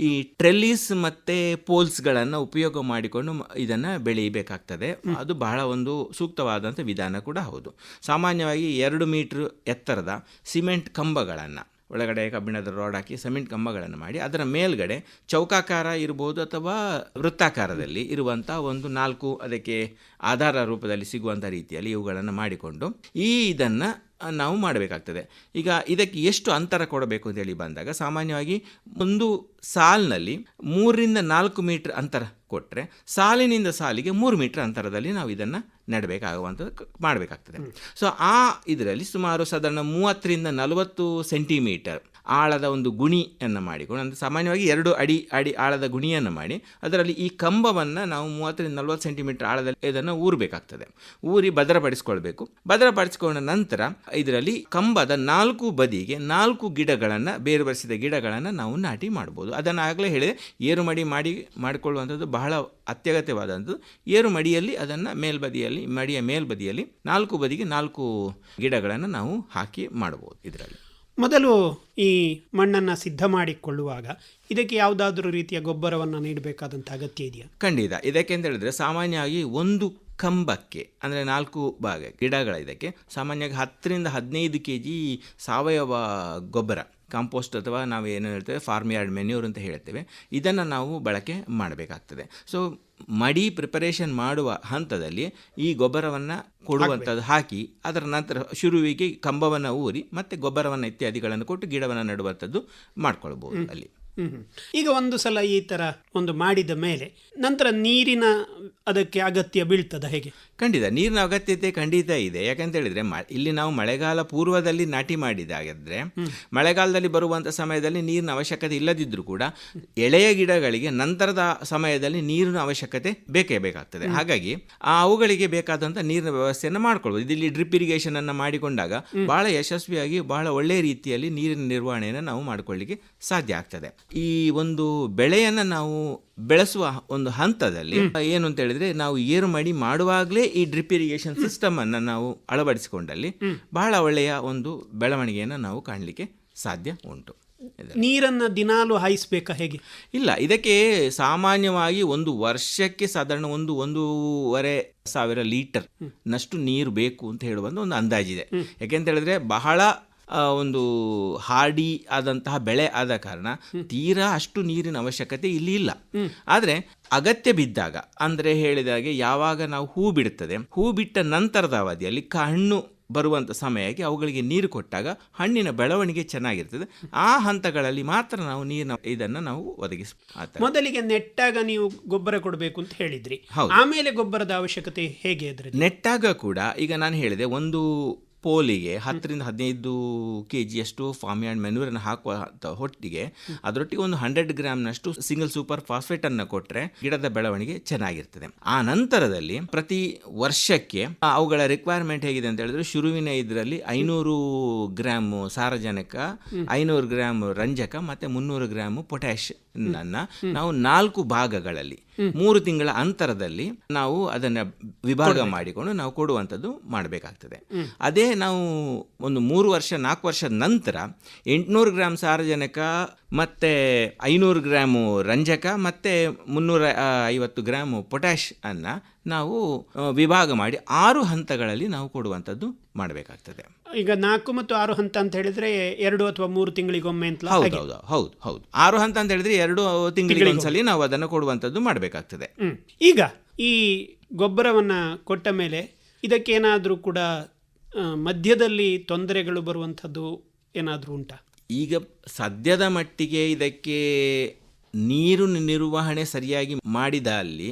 ಈ ಟ್ರೆಲ್ಲಿಸ್ ಮತ್ತು ಪೋಲ್ಸ್ಗಳನ್ನು ಉಪಯೋಗ ಮಾಡಿಕೊಂಡು ಇದನ್ನು ಬೆಳೆಯಬೇಕಾಗ್ತದೆ. ಅದು ಬಹಳ ಒಂದು ಸೂಕ್ತವಾದಂಥ ವಿಧಾನ ಕೂಡ ಹೌದು. ಸಾಮಾನ್ಯವಾಗಿ 2 ಮೀಟ್ರ್ ಎತ್ತರದ ಸಿಮೆಂಟ್ ಕಂಬಗಳನ್ನು ಒಳಗಡೆ ಕಬ್ಬಿಣದ ರಾಡ್ ಹಾಕಿ ಸಿಮೆಂಟ್ ಕಂಬಗಳನ್ನು ಮಾಡಿ ಅದರ ಮೇಲ್ಗಡೆ ಚೌಕಾಕಾರ ಇರ್ಬೋದು ಅಥವಾ ವೃತ್ತಾಕಾರದಲ್ಲಿ ಇರುವಂಥ ಒಂದು 4 ಅದಕ್ಕೆ ಆಧಾರ ರೂಪದಲ್ಲಿ ಸಿಗುವಂಥ ರೀತಿಯಲ್ಲಿ ಇವುಗಳನ್ನು ಮಾಡಿಕೊಂಡು ಇದನ್ನು ನಾವು ಮಾಡಬೇಕಾಗ್ತದೆ. ಈಗ ಇದಕ್ಕೆ ಎಷ್ಟು ಅಂತರ ಕೊಡಬೇಕು ಅಂತೇಳಿ ಬಂದಾಗ ಸಾಮಾನ್ಯವಾಗಿ ಒಂದು ಸಾಲಿನಲ್ಲಿ 3-4 ಮೀಟರ್ ಅಂತರ ಕೊಟ್ಟರೆ ಸಾಲಿನಿಂದ ಸಾಲಿಗೆ 3 ಮೀಟರ್ ಅಂತರದಲ್ಲಿ ನಾವು ಇದನ್ನು ನೆಡಬೇಕಾಗುವಂಥದ್ದು ಮಾಡಬೇಕಾಗ್ತದೆ. ಸೊ ಇದರಲ್ಲಿ ಸುಮಾರು ಸಾಧಾರಣ 30-40 ಸೆಂಟಿಮೀಟರ್ ಆಳದ ಒಂದು ಗುಣಿಯನ್ನು ಮಾಡಿಕೊಂಡು, ಅಂದರೆ ಸಾಮಾನ್ಯವಾಗಿ 2 ಅಡಿ ಆಳದ ಗುಣಿಯನ್ನು ಮಾಡಿ ಅದರಲ್ಲಿ ಈ ಕಂಬವನ್ನು ನಾವು 30-40 ಸೆಂಟಿಮೀಟರ್ ಆಳದಲ್ಲಿ ಇದನ್ನು ಊರಬೇಕಾಗ್ತದೆ. ಊರಿ ಭದ್ರಪಡಿಸ್ಕೊಳ್ಬೇಕು. ಭದ್ರಪಡಿಸ್ಕೊಂಡ ನಂತರ ಇದರಲ್ಲಿ ಕಂಬದ 4 ಬದಿಗೆ 4 ಗಿಡಗಳನ್ನು, ಬೇರು ಬರಿಸಿದ ಗಿಡಗಳನ್ನು ನಾವು ನಾಟಿ ಮಾಡ್ಬೋದು. ಅದನ್ನು ಆಗಲೇ ಹೇಳಿದೆ, ಏರು ಮಡಿ ಮಾಡಿಕೊಳ್ಳುವಂಥದ್ದು ಬಹಳ ಅತ್ಯಗತ್ಯವಾದಂಥದ್ದು. ಏರು ಮಡಿಯಲ್ಲಿ ಅದನ್ನು ಮಡಿಯ ಮೇಲ್ಬದಿಯಲ್ಲಿ 4 ಬದಿಗೆ 4 ಗಿಡಗಳನ್ನು ನಾವು ಹಾಕಿ ಮಾಡ್ಬೋದು. ಇದರಲ್ಲಿ ಮೊದಲು ಈ ಮಣ್ಣನ್ನು ಸಿದ್ಧ ಮಾಡಿಕೊಳ್ಳುವಾಗ ಇದಕ್ಕೆ ಯಾವುದಾದ್ರೂ ರೀತಿಯ ಗೊಬ್ಬರವನ್ನು ನೀಡಬೇಕಾದಂಥ ಅಗತ್ಯ ಇದೆಯಾ? ಖಂಡಿತ. ಇದಕ್ಕೆ ಅಂತ ಹೇಳಿದ್ರೆ ಸಾಮಾನ್ಯವಾಗಿ ಒಂದು ಕಂಬಕ್ಕೆ ಅಂದರೆ 4 ಭಾಗ ಗಿಡಗಳ ಇದಕ್ಕೆ ಸಾಮಾನ್ಯವಾಗಿ 10-15 kg ಸಾವಯವ ಗೊಬ್ಬರ, ಕಾಂಪೋಸ್ಟ್ ಅಥವಾ ನಾವು ಏನು ಹೇಳ್ತೇವೆ ಫಾರ್ಮ್ ಯಾರ್ಡ್ ಮೆನ್ಯೂರ್ ಅಂತ ಹೇಳ್ತೇವೆ, ಇದನ್ನು ನಾವು ಬಳಕೆ ಮಾಡಬೇಕಾಗ್ತದೆ. ಸೊ ಮಡಿ ಪ್ರಿಪರೇಷನ್ ಮಾಡುವ ಹಂತದಲ್ಲಿ ಈ ಗೊಬ್ಬರವನ್ನು ಕೊಡುವಂಥದ್ದು ಹಾಕಿ ಅದರ ನಂತರ ಶುರುವಿಗೆ ಕಂಬವನ್ನು ಊರಿ ಮತ್ತು ಗೊಬ್ಬರವನ್ನು ಇತ್ಯಾದಿಗಳನ್ನು ಕೊಟ್ಟು ಗಿಡವನ್ನು ನೆಡುವಂಥದ್ದು ಮಾಡ್ಕೊಳ್ಬೋದು ಅಲ್ಲಿ. ಈಗ ಒಂದು ಸಲ ಈ ಥರ ಒಂದು ಮಾಡಿದ ಮೇಲೆ ನಂತರ ನೀರಿನ ಅದಕ್ಕೆ ಅಗತ್ಯ ಬೀಳ್ತದ ಹೇಗೆ? ಖಂಡಿತ ನೀರಿನ ಅಗತ್ಯತೆ ಖಂಡಿತ ಇದೆ. ಯಾಕಂತ ಹೇಳಿದ್ರೆ ಇಲ್ಲಿ ನಾವು ಮಳೆಗಾಲ ಪೂರ್ವದಲ್ಲಿ ನಾಟಿ ಮಾಡಿದಾಗಿದ್ರೆ ಮಳೆಗಾಲದಲ್ಲಿ ಬರುವಂಥ ಸಮಯದಲ್ಲಿ ನೀರಿನ ಅವಶ್ಯಕತೆ ಇಲ್ಲದಿದ್ದರೂ ಕೂಡ ಎಳೆಯ ಗಿಡಗಳಿಗೆ ನಂತರದ ಸಮಯದಲ್ಲಿ ನೀರಿನ ಅವಶ್ಯಕತೆ ಬೇಕೇ ಬೇಕಾಗ್ತದೆ. ಹಾಗಾಗಿ ಅವುಗಳಿಗೆ ಬೇಕಾದಂಥ ನೀರಿನ ವ್ಯವಸ್ಥೆಯನ್ನು ಮಾಡ್ಕೊಳ್ಬೋದು. ಇಲ್ಲಿ ಡ್ರಿಪ್ ಇರಿಗೇಷನ್ ಅನ್ನು ಮಾಡಿಕೊಂಡಾಗ ಬಹಳ ಯಶಸ್ವಿಯಾಗಿ ಬಹಳ ಒಳ್ಳೆಯ ರೀತಿಯಲ್ಲಿ ನೀರಿನ ನಿರ್ವಹಣೆಯನ್ನು ನಾವು ಮಾಡಿಕೊಳ್ಳಿಕ್ಕೆ ಸಾಧ್ಯ ಆಗ್ತದೆ. ಈ ಒಂದು ಬೆಳೆಯನ್ನು ನಾವು ಬೆಳೆಸುವ ಒಂದು ಹಂತದಲ್ಲಿ ಏನು ಅಂತ ಹೇಳಿದ್ರೆ ನಾವು ಏರು ಮಡಿ ಮಾಡುವಾಗಲೇ ಈ ಡ್ರಿಪ್ ಇರಿಗೇಷನ್ ಸಿಸ್ಟಮ್ ಅನ್ನು ನಾವು ಅಳವಡಿಸಿಕೊಂಡಲ್ಲಿ ಬಹಳ ಒಳ್ಳೆಯ ಒಂದು ಬೆಳವಣಿಗೆಯನ್ನು ನಾವು ಕಾಣಲಿಕ್ಕೆ ಸಾಧ್ಯ ಉಂಟು. ನೀರನ್ನು ದಿನಾಲು ಹಾಯಿಸಬೇಕಾ ಹೇಗೆ? ಇಲ್ಲ, ಇದಕ್ಕೆ ಸಾಮಾನ್ಯವಾಗಿ ಒಂದು ವರ್ಷಕ್ಕೆ ಸಾಧಾರಣ 1-1.5 ಲೀಟರ್ ನಷ್ಟು ನೀರು ಬೇಕು ಅಂತ ಹೇಳುವ ಒಂದು ಅಂದಾಜಿದೆ. ಯಾಕೆಂತ ಹೇಳಿದ್ರೆ ಬಹಳ ಒಂದು ಹಾರ್ಡಿ ಆದಂತಹ ಬೆಳೆ ಆದ ಕಾರಣ ತೀರಾ ಅಷ್ಟು ನೀರಿನ ಅವಶ್ಯಕತೆ ಇಲ್ಲಿ ಇಲ್ಲ. ಆದರೆ ಅಗತ್ಯ ಬಿದ್ದಾಗ, ಅಂದರೆ ಹೇಳಿದಾಗೆ ಯಾವಾಗ ನಾವು ಹೂ ಬಿಡುತ್ತದೆ, ಹೂ ಬಿಟ್ಟ ನಂತರದ ಅವಧಿಯಲ್ಲಿ ಹಣ್ಣು ಬರುವಂಥ ಸಮಯಕ್ಕೆ ಅವುಗಳಿಗೆ ನೀರು ಕೊಟ್ಟಾಗ ಹಣ್ಣಿನ ಬೆಳವಣಿಗೆ ಚೆನ್ನಾಗಿರ್ತದೆ. ಆ ಹಂತಗಳಲ್ಲಿ ಮಾತ್ರ ನಾವು ನೀರಿನ ಇದನ್ನು ನಾವು ಒದಗಿಸ ಮೊದಲಿಗೆ ನೆಟ್ಟಾಗ ನೀವು ಗೊಬ್ಬರ ಕೊಡಬೇಕು ಅಂತ ಹೇಳಿದ್ರಿ, ಆಮೇಲೆ ಗೊಬ್ಬರದ ಅವಶ್ಯಕತೆ ಹೇಗೆ? ನೆಟ್ಟಾಗ ಕೂಡ ಈಗ ನಾನು ಹೇಳಿದೆ, ಒಂದು ಪೋಲಿಗೆ 10ರಿಂದ 15 kgಯಷ್ಟು ಫಾರ್ಮ್ ಯಾರ್ಡ್ ಮೆನ್ಯೂರನ್ನು ಹಾಕುವ ಹೊಟ್ಟಿಗೆ ಅದರೊಟ್ಟಿಗೆ ಒಂದು 100 ಗ್ರಾಮ್ನಷ್ಟು ಸಿಂಗಲ್ ಸೂಪರ್ ಫಾಸ್ಫೇಟನ್ನು ಕೊಟ್ಟರೆ ಗಿಡದ ಬೆಳವಣಿಗೆ ಚೆನ್ನಾಗಿರ್ತದೆ. ಆ ನಂತರದಲ್ಲಿ ಪ್ರತಿ ವರ್ಷಕ್ಕೆ ಅವುಗಳ ರಿಕ್ವೈರ್ಮೆಂಟ್ ಹೇಗಿದೆ ಅಂತ ಹೇಳಿದ್ರೆ, ಶುರುವಿನ ಇದರಲ್ಲಿ 500 ಗ್ರಾಮ್ ಸಾರಜನಕ, 500 ಗ್ರಾಮ್ ರಂಜಕ ಮತ್ತು 300 ಗ್ರಾಮ್ ಪೊಟ್ಯಾಷ್ ಅನ್ನ ನಾವು 4 ಭಾಗಗಳಲ್ಲಿ 3 ತಿಂಗಳ ಅಂತರದಲ್ಲಿ ನಾವು ಅದನ್ನು ವಿಭಾಗ ಮಾಡಿಕೊಂಡು ನಾವು ಕೊಡುವಂಥದ್ದು ಮಾಡಬೇಕಾಗ್ತದೆ. ಅದೇ ನಾವು ಒಂದು 3 ವರ್ಷ 4 ವರ್ಷದ ನಂತರ 800 ಗ್ರಾಮ್ ಸಾರಜನಕ ಮತ್ತು 500 ಗ್ರಾಮು ರಂಜಕ ಮತ್ತು 350 ಗ್ರಾಮು ಪೊಟ್ಯಾಷ್ ಅನ್ನು ನಾವು ವಿಭಾಗ ಮಾಡಿ 6 ಹಂತಗಳಲ್ಲಿ ನಾವು ಕೊಡುವಂಥದ್ದು ಮಾಡಬೇಕಾಗ್ತದೆ. ಈಗ 4 ಮತ್ತು 6 ಹಂತ ಅಂತ ಹೇಳಿದ್ರೆ 2 ಅಥವಾ 3 ತಿಂಗಳಿಗೊಮ್ಮೆ ಅಂತ? ಹೌದು 6 ಹಂತ ಅಂತ ಹೇಳಿದ್ರೆ 2 ತಿಂಗಳಿಗೊಂದ್ಸಲಿ ನಾವು ಅದನ್ನು ಕೊಡುವಂಥದ್ದು ಮಾಡಬೇಕಾಗ್ತದೆ. ಈಗ ಈ ಗೊಬ್ಬರವನ್ನು ಕೊಟ್ಟ ಮೇಲೆ ಇದಕ್ಕೇನಾದರೂ ಕೂಡ ಮಧ್ಯದಲ್ಲಿ ತೊಂದರೆಗಳು ಬರುವಂಥದ್ದು ಏನಾದರೂ ಉಂಟಾ? ಈಗ ಸದ್ಯದ ಮಟ್ಟಿಗೆ ಇದಕ್ಕೆ ನೀರು ನಿರ್ವಹಣೆ ಸರಿಯಾಗಿ ಮಾಡಿದ ಅಲ್ಲಿ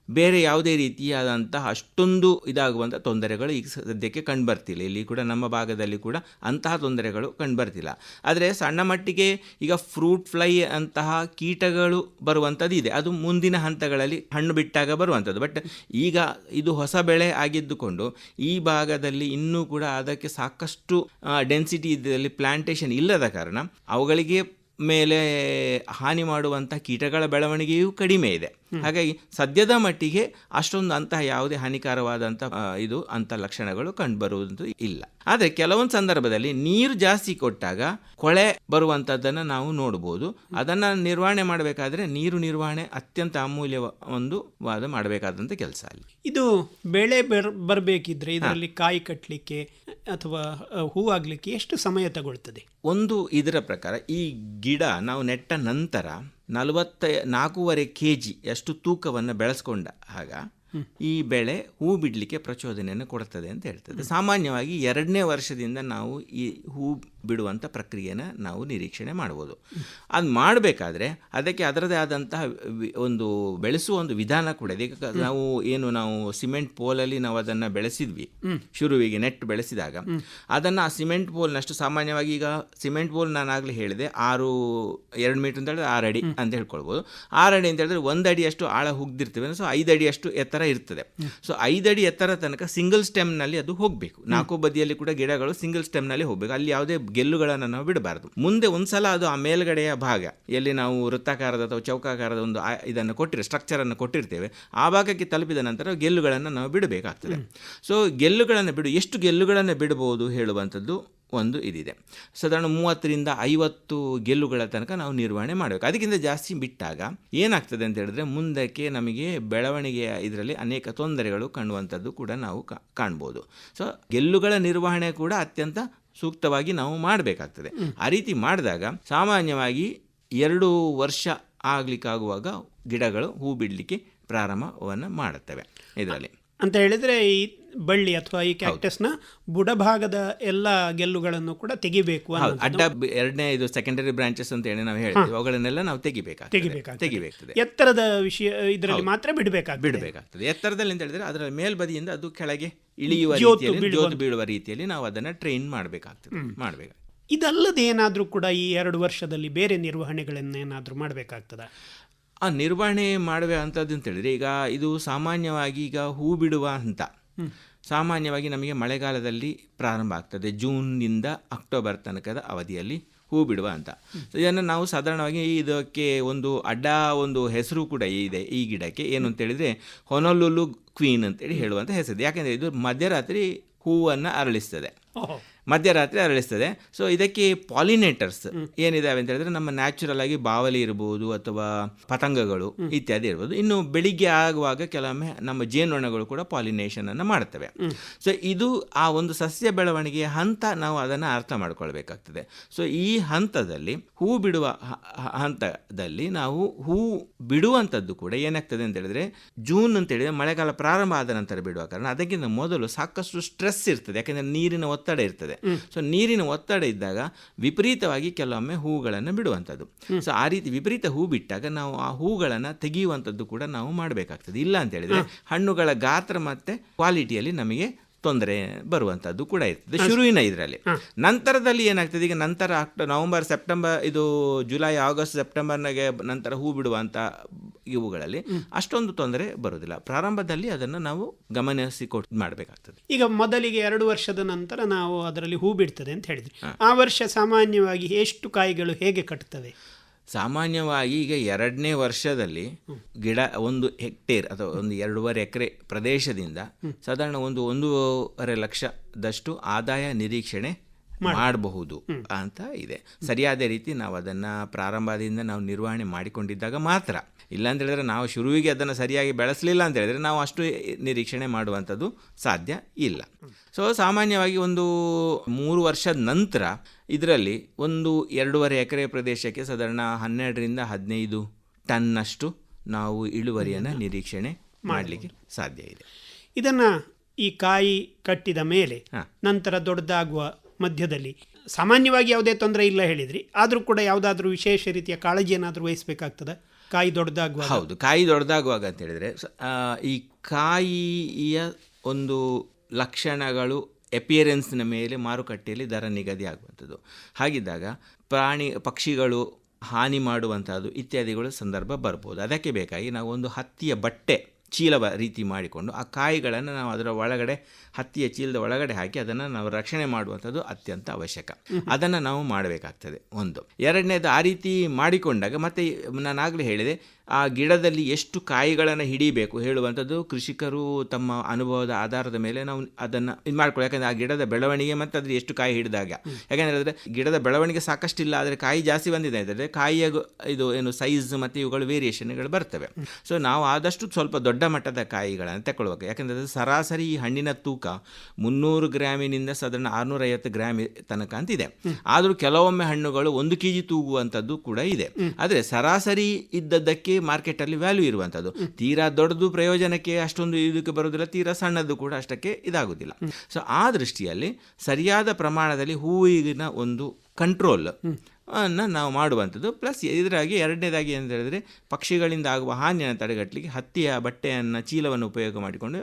ಬೇರೆ ಯಾವುದೇ ರೀತಿಯಾದಂತಹ ಅಷ್ಟೊಂದು ಇದಾಗುವಂಥ ತೊಂದರೆಗಳು ಈಗ ಸದ್ಯಕ್ಕೆ ಕಂಡುಬರ್ತಿಲ್ಲ. ಇಲ್ಲಿ ಕೂಡ ನಮ್ಮ ಭಾಗದಲ್ಲಿ ಕೂಡ ಅಂತಹ ತೊಂದರೆಗಳು ಕಂಡುಬರ್ತಿಲ್ಲ. ಆದರೆ ಸಣ್ಣ ಮಟ್ಟಿಗೆ ಈಗ ಫ್ರೂಟ್ ಫ್ಲೈ ಅಂತಹ ಕೀಟಗಳು ಬರುವಂಥದ್ದು ಇದೆ, ಅದು ಮುಂದಿನ ಹಂತಗಳಲ್ಲಿ ಹಣ್ಣು ಬಿಟ್ಟಾಗ ಬರುವಂಥದ್ದು. ಬಟ್ ಈಗ ಇದು ಹೊಸ ಬೆಳೆ ಆಗಿದ್ದುಕೊಂಡು ಈ ಭಾಗದಲ್ಲಿ ಇನ್ನೂ ಕೂಡ ಅದಕ್ಕೆ ಸಾಕಷ್ಟು ಡೆನ್ಸಿಟಿ ಇದರಲ್ಲಿ ಪ್ಲಾಂಟೇಶನ್ ಇಲ್ಲದ ಕಾರಣ ಅವುಗಳಿಗೆ ಮೇಲೆ ಹಾನಿ ಮಾಡುವಂಥ ಕೀಟಗಳ ಬೆಳವಣಿಗೆಯೂ ಕಡಿಮೆ ಇದೆ. ಹಾಗಾಗಿ ಸದ್ಯದ ಮಟ್ಟಿಗೆ ಅಷ್ಟೊಂದು ಅಂತಹ ಯಾವುದೇ ಹಾನಿಕಾರವಾದಂಥ ಅಂಥ ಲಕ್ಷಣಗಳು ಕಂಡುಬರುವುದು ಇಲ್ಲ. ಆದರೆ ಕೆಲವೊಂದು ಸಂದರ್ಭದಲ್ಲಿ ನೀರು ಜಾಸ್ತಿ ಕೊಟ್ಟಾಗ ಕೊಳೆ ಬರುವಂಥದ್ದನ್ನು ನಾವು ನೋಡ್ಬೋದು. ಅದನ್ನು ನಿರ್ವಹಣೆ ಮಾಡಬೇಕಾದ್ರೆ ನೀರು ನಿರ್ವಹಣೆ ಅತ್ಯಂತ ಅಮೂಲ್ಯ ಒಂದು ಮಾಡಬೇಕಾದಂಥ ಕೆಲಸ. ಅಲ್ಲಿ ಇದು ಬೆಳೆ ಬರಬೇಕಿದ್ರೆ ಇದರಲ್ಲಿ ಕಾಯಿ ಕಟ್ಟಲಿಕ್ಕೆ ಅಥವಾ ಹೂವಾಗಲಿಕ್ಕೆ ಎಷ್ಟು ಸಮಯ ತಗೊಳ್ತದೆ? ಒಂದು ಇದರ ಪ್ರಕಾರ ಈ ಗಿಡ ನಾವು ನೆಟ್ಟ ನಂತರ 44.5 kg ಅಷ್ಟು ತೂಕವನ್ನು ಬೆಳೆಸ್ಕೊಂಡ ಆಗ ಈ ಬೆಳೆ ಹೂ ಬಿಡಲಿಕ್ಕೆ ಪ್ರಚೋದನೆಯನ್ನು ಕೊಡ್ತದೆ ಅಂತ ಹೇಳ್ತದೆ. ಸಾಮಾನ್ಯವಾಗಿ 2ನೇ ವರ್ಷದಿಂದ ನಾವು ಈ ಹೂ ಬಿಡುವಂಥ ಪ್ರಕ್ರಿಯೆನ ನಾವು ನಿರೀಕ್ಷಣೆ ಮಾಡ್ಬೋದು. ಅದು ಮಾಡಬೇಕಾದ್ರೆ ಅದಕ್ಕೆ ಅದರದೇ ಆದಂತಹ ಒಂದು ಬೆಳೆಸುವ ಒಂದು ವಿಧಾನ ಕೂಡ ಇದೆ. ನಾವು ಸಿಮೆಂಟ್ ಪೋಲಲ್ಲಿ ನಾವು ಅದನ್ನು ಬೆಳೆಸಿದ್ವಿ, ಶುರುವಿಗೆ ನೆಟ್ ಬೆಳೆಸಿದಾಗ ಅದನ್ನು ಆ ಸಿಮೆಂಟ್ ಪೋಲ್ನಷ್ಟು ಸಾಮಾನ್ಯವಾಗಿ ಈಗ ಸಿಮೆಂಟ್ ಪೋಲ್ ನಾನು ಆಗಲೇ ಹೇಳಿದೆ 2 ಮೀಟರ್ ಅಂತ ಹೇಳಿದ್ರೆ 6 ಅಡಿ ಅಂತ ಹೇಳ್ಕೊಳ್ಬೋದು. 6 ಅಡಿ ಅಂತ ಹೇಳಿದ್ರೆ 1 ಅಡಿಯಷ್ಟು ಆಳ ಹುಗ್ದಿರ್ತೇವೆ, ಸೊ 5 ಅಡಿಯಷ್ಟು ಎತ್ತರ ಇರ್ತದೆ. ಸೊ 5 ಅಡಿ ಎತ್ತರ ತನಕ ಸಿಂಗಲ್ ಸ್ಟೆಮ್ನಲ್ಲಿ ಅದು ಹೋಗಬೇಕು. 4 ಬದಿಯಲ್ಲಿ ಕೂಡ ಗಿಡಗಳು ಸಿಂಗಲ್ ಸ್ಟೆಮ್ನಲ್ಲಿ ಹೋಗಬೇಕು. ಅಲ್ಲಿ ಯಾವುದೇ ಗೆಲ್ಲುಗಳನ್ನು ನಾವು ಬಿಡಬಾರ್ದು. ಮುಂದೆ ಒಂದ್ಸಲ ಅದು ಆ ಮೇಲ್ಗಡೆಯ ಭಾಗ ಎಲ್ಲಿ ನಾವು ವೃತ್ತಾಕಾರದ ಅಥವಾ ಚೌಕಾಕಾರದ ಒಂದು ಇದನ್ನು ಸ್ಟ್ರಕ್ಚರನ್ನು ಕೊಟ್ಟಿರ್ತೇವೆ, ಆ ಭಾಗಕ್ಕೆ ತಲುಪಿದ ನಂತರ ಗೆಲ್ಲುಗಳನ್ನು ನಾವು ಬಿಡಬೇಕಾಗ್ತದೆ. ಸೊ ಗೆಲ್ಲುಗಳನ್ನು ಎಷ್ಟು ಗೆಲ್ಲುಗಳನ್ನು ಬಿಡಬಹುದು ಹೇಳುವಂಥದ್ದು ಒಂದು ಇದಿದೆ. ಸಾಧಾರಣ 30ರಿಂದ 50 ಗೆಲ್ಲುಗಳ ತನಕ ನಾವು ನಿರ್ವಹಣೆ ಮಾಡಬೇಕು. ಅದಕ್ಕಿಂತ ಜಾಸ್ತಿ ಬಿಟ್ಟಾಗ ಏನಾಗ್ತದೆ ಅಂತ ಹೇಳಿದ್ರೆ ಮುಂದಕ್ಕೆ ನಮಗೆ ಬೆಳವಣಿಗೆಯ ಇದರಲ್ಲಿ ಅನೇಕ ತೊಂದರೆಗಳು ಕಾಣುವಂಥದ್ದು ಕೂಡ ನಾವು ಕಾಣ್ಬೋದು. ಸೊ ಗೆಲ್ಲುಗಳ ನಿರ್ವಹಣೆ ಕೂಡ ಅತ್ಯಂತ ಸೂಕ್ತವಾಗಿ ನಾವು ಮಾಡಬೇಕಾಗ್ತದೆ. ಆ ರೀತಿ ಮಾಡಿದಾಗ ಸಾಮಾನ್ಯವಾಗಿ 2 ವರ್ಷ ಆಗಲಿಕ್ಕಾಗುವಾಗ ಗಿಡಗಳು ಹೂ ಬಿಡಲಿಕ್ಕೆ ಪ್ರಾರಂಭವನ್ನು ಮಾಡುತ್ತವೆ. ಇದರಲ್ಲಿ ಅಂತ ಹೇಳಿದರೆ ಈ ಬಳ್ಳಿ ಅಥವಾ ಈ ಕ್ಯಾಕ್ಟಸ್ನ ಬುಡಭಾಗದ ಎಲ್ಲ ಗೆಲ್ಲುಗಳನ್ನು ಕೂಡ ತೆಗಿಬೇಕು. ಅಡ್ಡ 2ನೇ ಇದು ಸೆಕೆಂಡರಿ ಬ್ರಾಂಚಸ್ ಅಂತ ಹೇಳಿ ನಾವು ಹೇಳ್ತೀವಿ, ಅವುಗಳನ್ನೆಲ್ಲ ನಾವು ತೆಗಿಬೇಕಾಗ್ತದೆ. ಎತ್ತರದ ವಿಷಯ ಇದರಲ್ಲಿ ಮಾತ್ರ ಬಿಡಬೇಕಾಗ್ತದೆ. ಎತ್ತರದಲ್ಲಿ ಅಂತ ಹೇಳಿದ್ರೆ ಅದರ ಮೇಲ್ಬದಿಯಿಂದ ಅದು ಕೆಳಗೆ ಇಳಿಯುವ ರೀತಿಯಲ್ಲಿ, ಜೋತು ಬೀಳುವ ರೀತಿಯಲ್ಲಿ ನಾವು ಅದನ್ನು ಟ್ರೈನ್ ಮಾಡಬೇಕಾಗ್ತದೆ. ಇದಲ್ಲದೆ ಏನಾದರೂ ಕೂಡ ಈ 2 ವರ್ಷದಲ್ಲಿ ಬೇರೆ ನಿರ್ವಹಣೆಗಳನ್ನೇನಾದರೂ ಮಾಡಬೇಕಾಗ್ತದ? ಆ ನಿರ್ವಹಣೆ ಮಾಡುವ ಅಂಥದ್ದು ಅಂತ ಹೇಳಿದ್ರೆ ಈಗ ಇದು ಸಾಮಾನ್ಯವಾಗಿ ಈಗ ಹೂ ಬಿಡುವ ಹಂತ ಸಾಮಾನ್ಯವಾಗಿ ನಮಗೆ ಮಳೆಗಾಲದಲ್ಲಿ ಪ್ರಾರಂಭ ಆಗ್ತದೆ. ಜೂನ್ನಿಂದ ಅಕ್ಟೋಬರ್ ತನಕದ ಅವಧಿಯಲ್ಲಿ ಹೂ ಬಿಡುವ ಅಂತ. ಇದನ್ನು ನಾವು ಸಾಧಾರಣವಾಗಿ ಇದಕ್ಕೆ ಒಂದು ಹೆಸರು ಕೂಡ ಇದೆ ಈ ಗಿಡಕ್ಕೆ. ಏನು ಅಂತೇಳಿದರೆ ಹೊನೊಲುಲು ಕ್ವೀನ್ ಅಂತೇಳಿ ಹೇಳುವಂಥ ಹೆಸರು. ಯಾಕೆಂದರೆ ಇದು ಮಧ್ಯರಾತ್ರಿ ಹೂವನ್ನು ಅರಳಿಸ್ತದೆ. ಮಧ್ಯರಾತ್ರಿ ಅರಳಿಸ್ತದೆ. ಸೊ ಇದಕ್ಕೆ ಪಾಲಿನೇಟರ್ಸ್ ಏನಿದಾವೆ ಅಂತ ಹೇಳಿದ್ರೆ ನಮ್ಮ ನ್ಯಾಚುರಲ್ ಆಗಿ ಬಾವಲಿ ಇರ್ಬೋದು ಅಥವಾ ಪತಂಗಗಳು ಇತ್ಯಾದಿ ಇರ್ಬೋದು. ಇನ್ನು ಬೆಳಿಗ್ಗೆ ಆಗುವಾಗ ಕೆಲವೊಮ್ಮೆ ನಮ್ಮ ಜೇನುನೊಣಗಳು ಕೂಡ ಪಾಲಿನೇಷನ್ ಅನ್ನು ಮಾಡ್ತವೆ. ಸೊ ಇದು ಆ ಒಂದು ಸಸ್ಯ ಬೆಳವಣಿಗೆಯ ಹಂತ, ನಾವು ಅದನ್ನು ಅರ್ಥ ಮಾಡ್ಕೊಳ್ಬೇಕಾಗ್ತದೆ. ಸೊ ಈ ಹಂತದಲ್ಲಿ ಹೂ ಬಿಡುವ ಹಂತದಲ್ಲಿ ನಾವು ಹೂ ಬಿಡುವಂಥದ್ದು ಕೂಡ ಏನಾಗ್ತದೆ ಅಂತ ಹೇಳಿದ್ರೆ ಜೂನ್ ಅಂತ ಹೇಳಿದ್ರೆ ಮಳೆಗಾಲ ಪ್ರಾರಂಭ ಆದ ನಂತರ ಬಿಡುವ ಕಾರಣ ಅದಕ್ಕಿಂತ ಮೊದಲು ಸಾಕಷ್ಟು ಸ್ಟ್ರೆಸ್ ಇರ್ತದೆ, ಯಾಕೆಂದರೆ ನೀರಿನ ಒತ್ತಡ ಇರ್ತದೆ. ಸೊ ನೀರಿನ ಒತ್ತಡ ಇದ್ದಾಗ ವಿಪರೀತವಾಗಿ ಕೆಲವೊಮ್ಮೆ ಹೂಗಳನ್ನು ಬಿಡುವಂಥದ್ದು. ಸೊ ಆ ರೀತಿ ವಿಪರೀತ ಹೂ ಬಿಟ್ಟಾಗ ನಾವು ಆ ಹೂಗಳನ್ನು ತೆಗೆಯುವಂಥದ್ದು ಕೂಡ ನಾವು ಮಾಡಬೇಕಾಗ್ತದೆ. ಇಲ್ಲ ಅಂತ ಹೇಳಿದ್ರೆ ಹಣ್ಣುಗಳ ಗಾತ್ರ ಮತ್ತು ಕ್ವಾಲಿಟಿಯಲ್ಲಿ ನಮಗೆ ತೊಂದರೆ ಬರುವಂಥದ್ದು ಕೂಡ ಇರ್ತದೆ ಶುರುವಿನ ಇದರಲ್ಲಿ. ನಂತರದಲ್ಲಿ ಏನಾಗ್ತದೆ, ಈಗ ನಂತರ ನವಂಬರ್, ಸೆಪ್ಟೆಂಬರ್, ಇದು ಜುಲೈ, ಆಗಸ್ಟ್, ಸೆಪ್ಟೆಂಬರ್ನಾಗೆ ನಂತರ ಹೂ ಬಿಡುವಂಥ ಇವುಗಳಲ್ಲಿ ಅಷ್ಟೊಂದು ತೊಂದರೆ ಬರುವುದಿಲ್ಲ. ಪ್ರಾರಂಭದಲ್ಲಿ ಅದನ್ನು ನಾವು ಗಮನಿಸಿಕೊಟ್ಟು ಮಾಡಬೇಕಾಗ್ತದೆ. ಈಗ ಮೊದಲಿಗೆ 2 ವರ್ಷದ ನಂತರ ನಾವು ಅದರಲ್ಲಿ ಹೂ ಬಿಡ್ತದೆ ಅಂತ ಹೇಳಿದ್ರಿ. ಆ ವರ್ಷ ಸಾಮಾನ್ಯವಾಗಿ ಎಷ್ಟು ಕಾಯಿಗಳು ಹೇಗೆ ಕಟ್ತವೆ? ಸಾಮಾನ್ಯವಾಗಿ ಈಗ 2ನೇ ವರ್ಷದಲ್ಲಿ ಗಿಡ 1 ಹೆಕ್ಟೇರ್ ಅಥವಾ 2.5 ಎಕರೆ ಪ್ರದೇಶದಿಂದ ಸಾಧಾರಣ 1.5 ಲಕ್ಷದಷ್ಟು ಆದಾಯ ನಿರೀಕ್ಷಣೆ ಮಾಡಬಹುದು ಅಂತ ಇದೆ. ಸರಿಯಾದ ರೀತಿ ನಾವು ಅದನ್ನು ಪ್ರಾರಂಭದಿಂದ ನಾವು ನಿರ್ವಹಣೆ ಮಾಡಿಕೊಂಡಿದ್ದಾಗ ಮಾತ್ರ. ಇಲ್ಲಾಂತ ಹೇಳಿದ್ರೆ ನಾವು ಶುರುವಿಗೆ ಅದನ್ನು ಸರಿಯಾಗಿ ಬೆಳೆಸಲಿಲ್ಲ ಅಂತ ಹೇಳಿದ್ರೆ ನಾವು ಅಷ್ಟು ನಿರೀಕ್ಷಣೆ ಮಾಡುವಂಥದ್ದು ಸಾಧ್ಯ ಇಲ್ಲ. ಸೊ ಸಾಮಾನ್ಯವಾಗಿ 3 ವರ್ಷದ ನಂತರ ಇದರಲ್ಲಿ 2.5 ಎಕರೆ ಪ್ರದೇಶಕ್ಕೆ ಸಾಧಾರಣ 12ರಿಂದ 15 ಟನ್ನಷ್ಟು ನಾವು ಇಳುವರಿಯನ್ನು ನಿರೀಕ್ಷಣೆ ಮಾಡಲಿಕ್ಕೆ ಸಾಧ್ಯ ಇದೆ. ಇದನ್ನು ಈ ಕಾಯಿ ಕಟ್ಟಿದ ಮೇಲೆ ನಂತರ ದೊಡ್ಡದಾಗುವ ಮಧ್ಯದಲ್ಲಿ ಸಾಮಾನ್ಯವಾಗಿ ಯಾವುದೇ ತೊಂದರೆ ಇಲ್ಲ ಹೇಳಿದ್ರಿ, ಆದರೂ ಕೂಡ ಯಾವುದಾದ್ರೂ ವಿಶೇಷ ರೀತಿಯ ಕಾಳಜಿ ಏನಾದರೂ ವಹಿಸಬೇಕಾಗ್ತದೆ ಕಾಯಿ ದೊಡ್ಡದಾಗುವಾಗ? ಹೌದು, ಕಾಯಿ ದೊಡ್ಡದಾಗುವಾಗ ಅಂತ ಹೇಳಿದರೆ ಈ ಕಾಯಿಯ ಒಂದು ಲಕ್ಷಣಗಳು ಎಪಿಯರೆನ್ಸ್ನ ಮೇಲೆ ಮಾರುಕಟ್ಟೆಯಲ್ಲಿ ದರ ನಿಗದಿ ಆಗುವಂಥದ್ದು. ಹಾಗಿದ್ದಾಗ ಪಕ್ಷಿಗಳು ಹಾನಿ ಮಾಡುವಂಥದ್ದು ಇತ್ಯಾದಿಗಳು ಸಂದರ್ಭ ಬರ್ಬೋದು. ಅದಕ್ಕೆ ಬೇಕಾಗಿ ನಾವು ಒಂದು ಹತ್ತಿಯ ಬಟ್ಟೆ ಚೀಲವ ರೀತಿ ಮಾಡಿಕೊಂಡು ಆ ಕಾಯಿಗಳನ್ನು ನಾವು ಅದರ ಒಳಗಡೆ, ಹತ್ತಿಯ ಚೀಲದ ಒಳಗಡೆ ಹಾಕಿ ಅದನ್ನು ನಾವು ರಕ್ಷಣೆ ಮಾಡುವಂಥದ್ದು ಅತ್ಯಂತ ಅವಶ್ಯಕ. ಅದನ್ನು ನಾವು ಮಾಡಬೇಕಾಗ್ತದೆ. ಒಂದು. ಎರಡನೇದು, ಆ ರೀತಿ ಮಾಡಿಕೊಂಡಾಗ ಮತ್ತೆ ನಾನು ಆಗಲೇ ಹೇಳಿದೆ, ಆ ಗಿಡದಲ್ಲಿ ಎಷ್ಟು ಕಾಯಿಗಳನ್ನು ಹಿಡಿಬೇಕು ಹೇಳುವಂಥದ್ದು ಕೃಷಿಕರು ತಮ್ಮ ಅನುಭವದ ಆಧಾರದ ಮೇಲೆ ನಾವು ಅದನ್ನು ಇದು ಮಾಡ್ಕೊಳ್ಳಿ. ಯಾಕಂದರೆ ಆ ಗಿಡದ ಬೆಳವಣಿಗೆ ಮತ್ತು ಅದ್ರ ಎಷ್ಟು ಕಾಯಿ ಹಿಡಿದಾಗ, ಯಾಕೆಂದರೆ ಹೇಳಿದ್ರೆ ಗಿಡದ ಬೆಳವಣಿಗೆ ಸಾಕಷ್ಟಿಲ್ಲ, ಆದರೆ ಕಾಯಿ ಜಾಸ್ತಿ ಬಂದಿದೆ ಅಂದರೆ ಕಾಯಿಯ ಇದು ಏನು ಸೈಜ್ ಮತ್ತು ಇವುಗಳು ವೇರಿಯೇಷನ್ಗಳು ಬರ್ತವೆ. ಸೊ ನಾವು ಆದಷ್ಟು ಸ್ವಲ್ಪ ದೊಡ್ಡ ಮಟ್ಟದ ಕಾಯಿಗಳನ್ನು ತಗೊಳ್ಬೇಕು. ಯಾಕೆಂದರೆ ಸರಾಸರಿ ಈ ಹಣ್ಣಿನ ತೂಕ 300 ಗ್ರಾಮಿನಿಂದ ಸಾಧಾರಣ 650 ಗ್ರಾಮ್ ತನಕ ಅಂತಿದೆ. ಆದರೂ ಕೆಲವೊಮ್ಮೆ ಹಣ್ಣುಗಳು 1 kg ತೂಗುವಂಥದ್ದು ಕೂಡ ಇದೆ. ಆದರೆ ಸರಾಸರಿ ಇದ್ದದ್ದಕ್ಕೆ ಮಾರ್ಕೆಟಲ್ಲಿ ವ್ಯಾಲ್ಯೂ ಇರುವಂಥದ್ದು. ತೀರಾ ದೊಡ್ಡದು ಪ್ರಯೋಜನಕ್ಕೆ ಅಷ್ಟೊಂದು ಇದಕ್ಕೆ ಬರೋದಿಲ್ಲ, ತೀರಾ ಸಣ್ಣದ್ದು ಕೂಡ ಅಷ್ಟಕ್ಕೆ ಇದಾಗೋದಿಲ್ಲ. ಸೊ ಆ ದೃಷ್ಟಿಯಲ್ಲಿ ಸರಿಯಾದ ಪ್ರಮಾಣದಲ್ಲಿ ಹೂವಿನ ಒಂದು ಕಂಟ್ರೋಲ್ ಅನ್ನು ನಾವು ಮಾಡುವಂಥದ್ದು. ಪ್ಲಸ್ ಇದರಾಗಿ ಎರಡನೇದಾಗಿ ಅಂತ ಹೇಳಿದ್ರೆ ಪಕ್ಷಿಗಳಿಂದ ಆಗುವ ಹಾನಿಯನ್ನು ತಡೆಗಟ್ಟಲಿಕ್ಕೆ ಹತ್ತಿಯ ಬಟ್ಟೆಯನ್ನು, ಚೀಲವನ್ನು ಉಪಯೋಗ ಮಾಡಿಕೊಂಡು